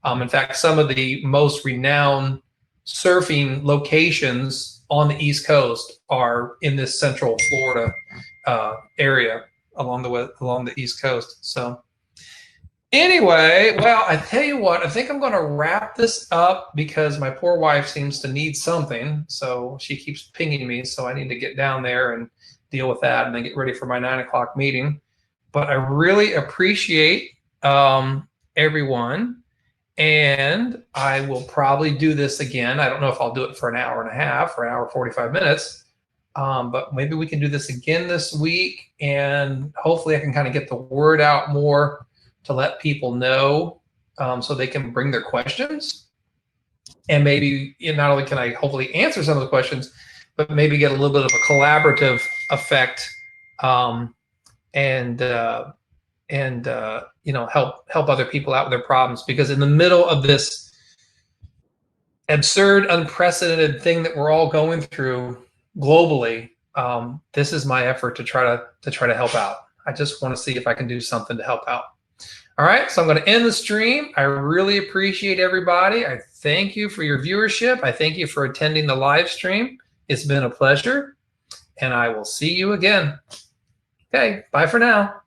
In fact, some of the most renowned surfing locations on the East Coast are in this central Florida area along the East Coast. So anyway, well, I tell you what, I think I'm going to wrap this up because my poor wife seems to need something. So she keeps pinging me. So I need to get down there and deal with that and then get ready for my 9 o'clock meeting. But I really appreciate everyone. And I will probably do this again. I don't know if I'll do it for an hour and a half or an hour 45 minutes. But maybe we can do this again this week. And hopefully I can kind of get the word out more to let people know so they can bring their questions. And maybe not only can I hopefully answer some of the questions, but maybe get a little bit of a collaborative effect and help other people out with their problems. Because in the middle of this absurd, unprecedented thing that we're all going through globally, this is my effort to try to help out. I just want to see if I can do something to help out. All right, so I'm going to end the stream. I really appreciate everybody. I thank you for your viewership. I thank you for attending the live stream. It's been a pleasure, and I will see you again. Okay, bye for now.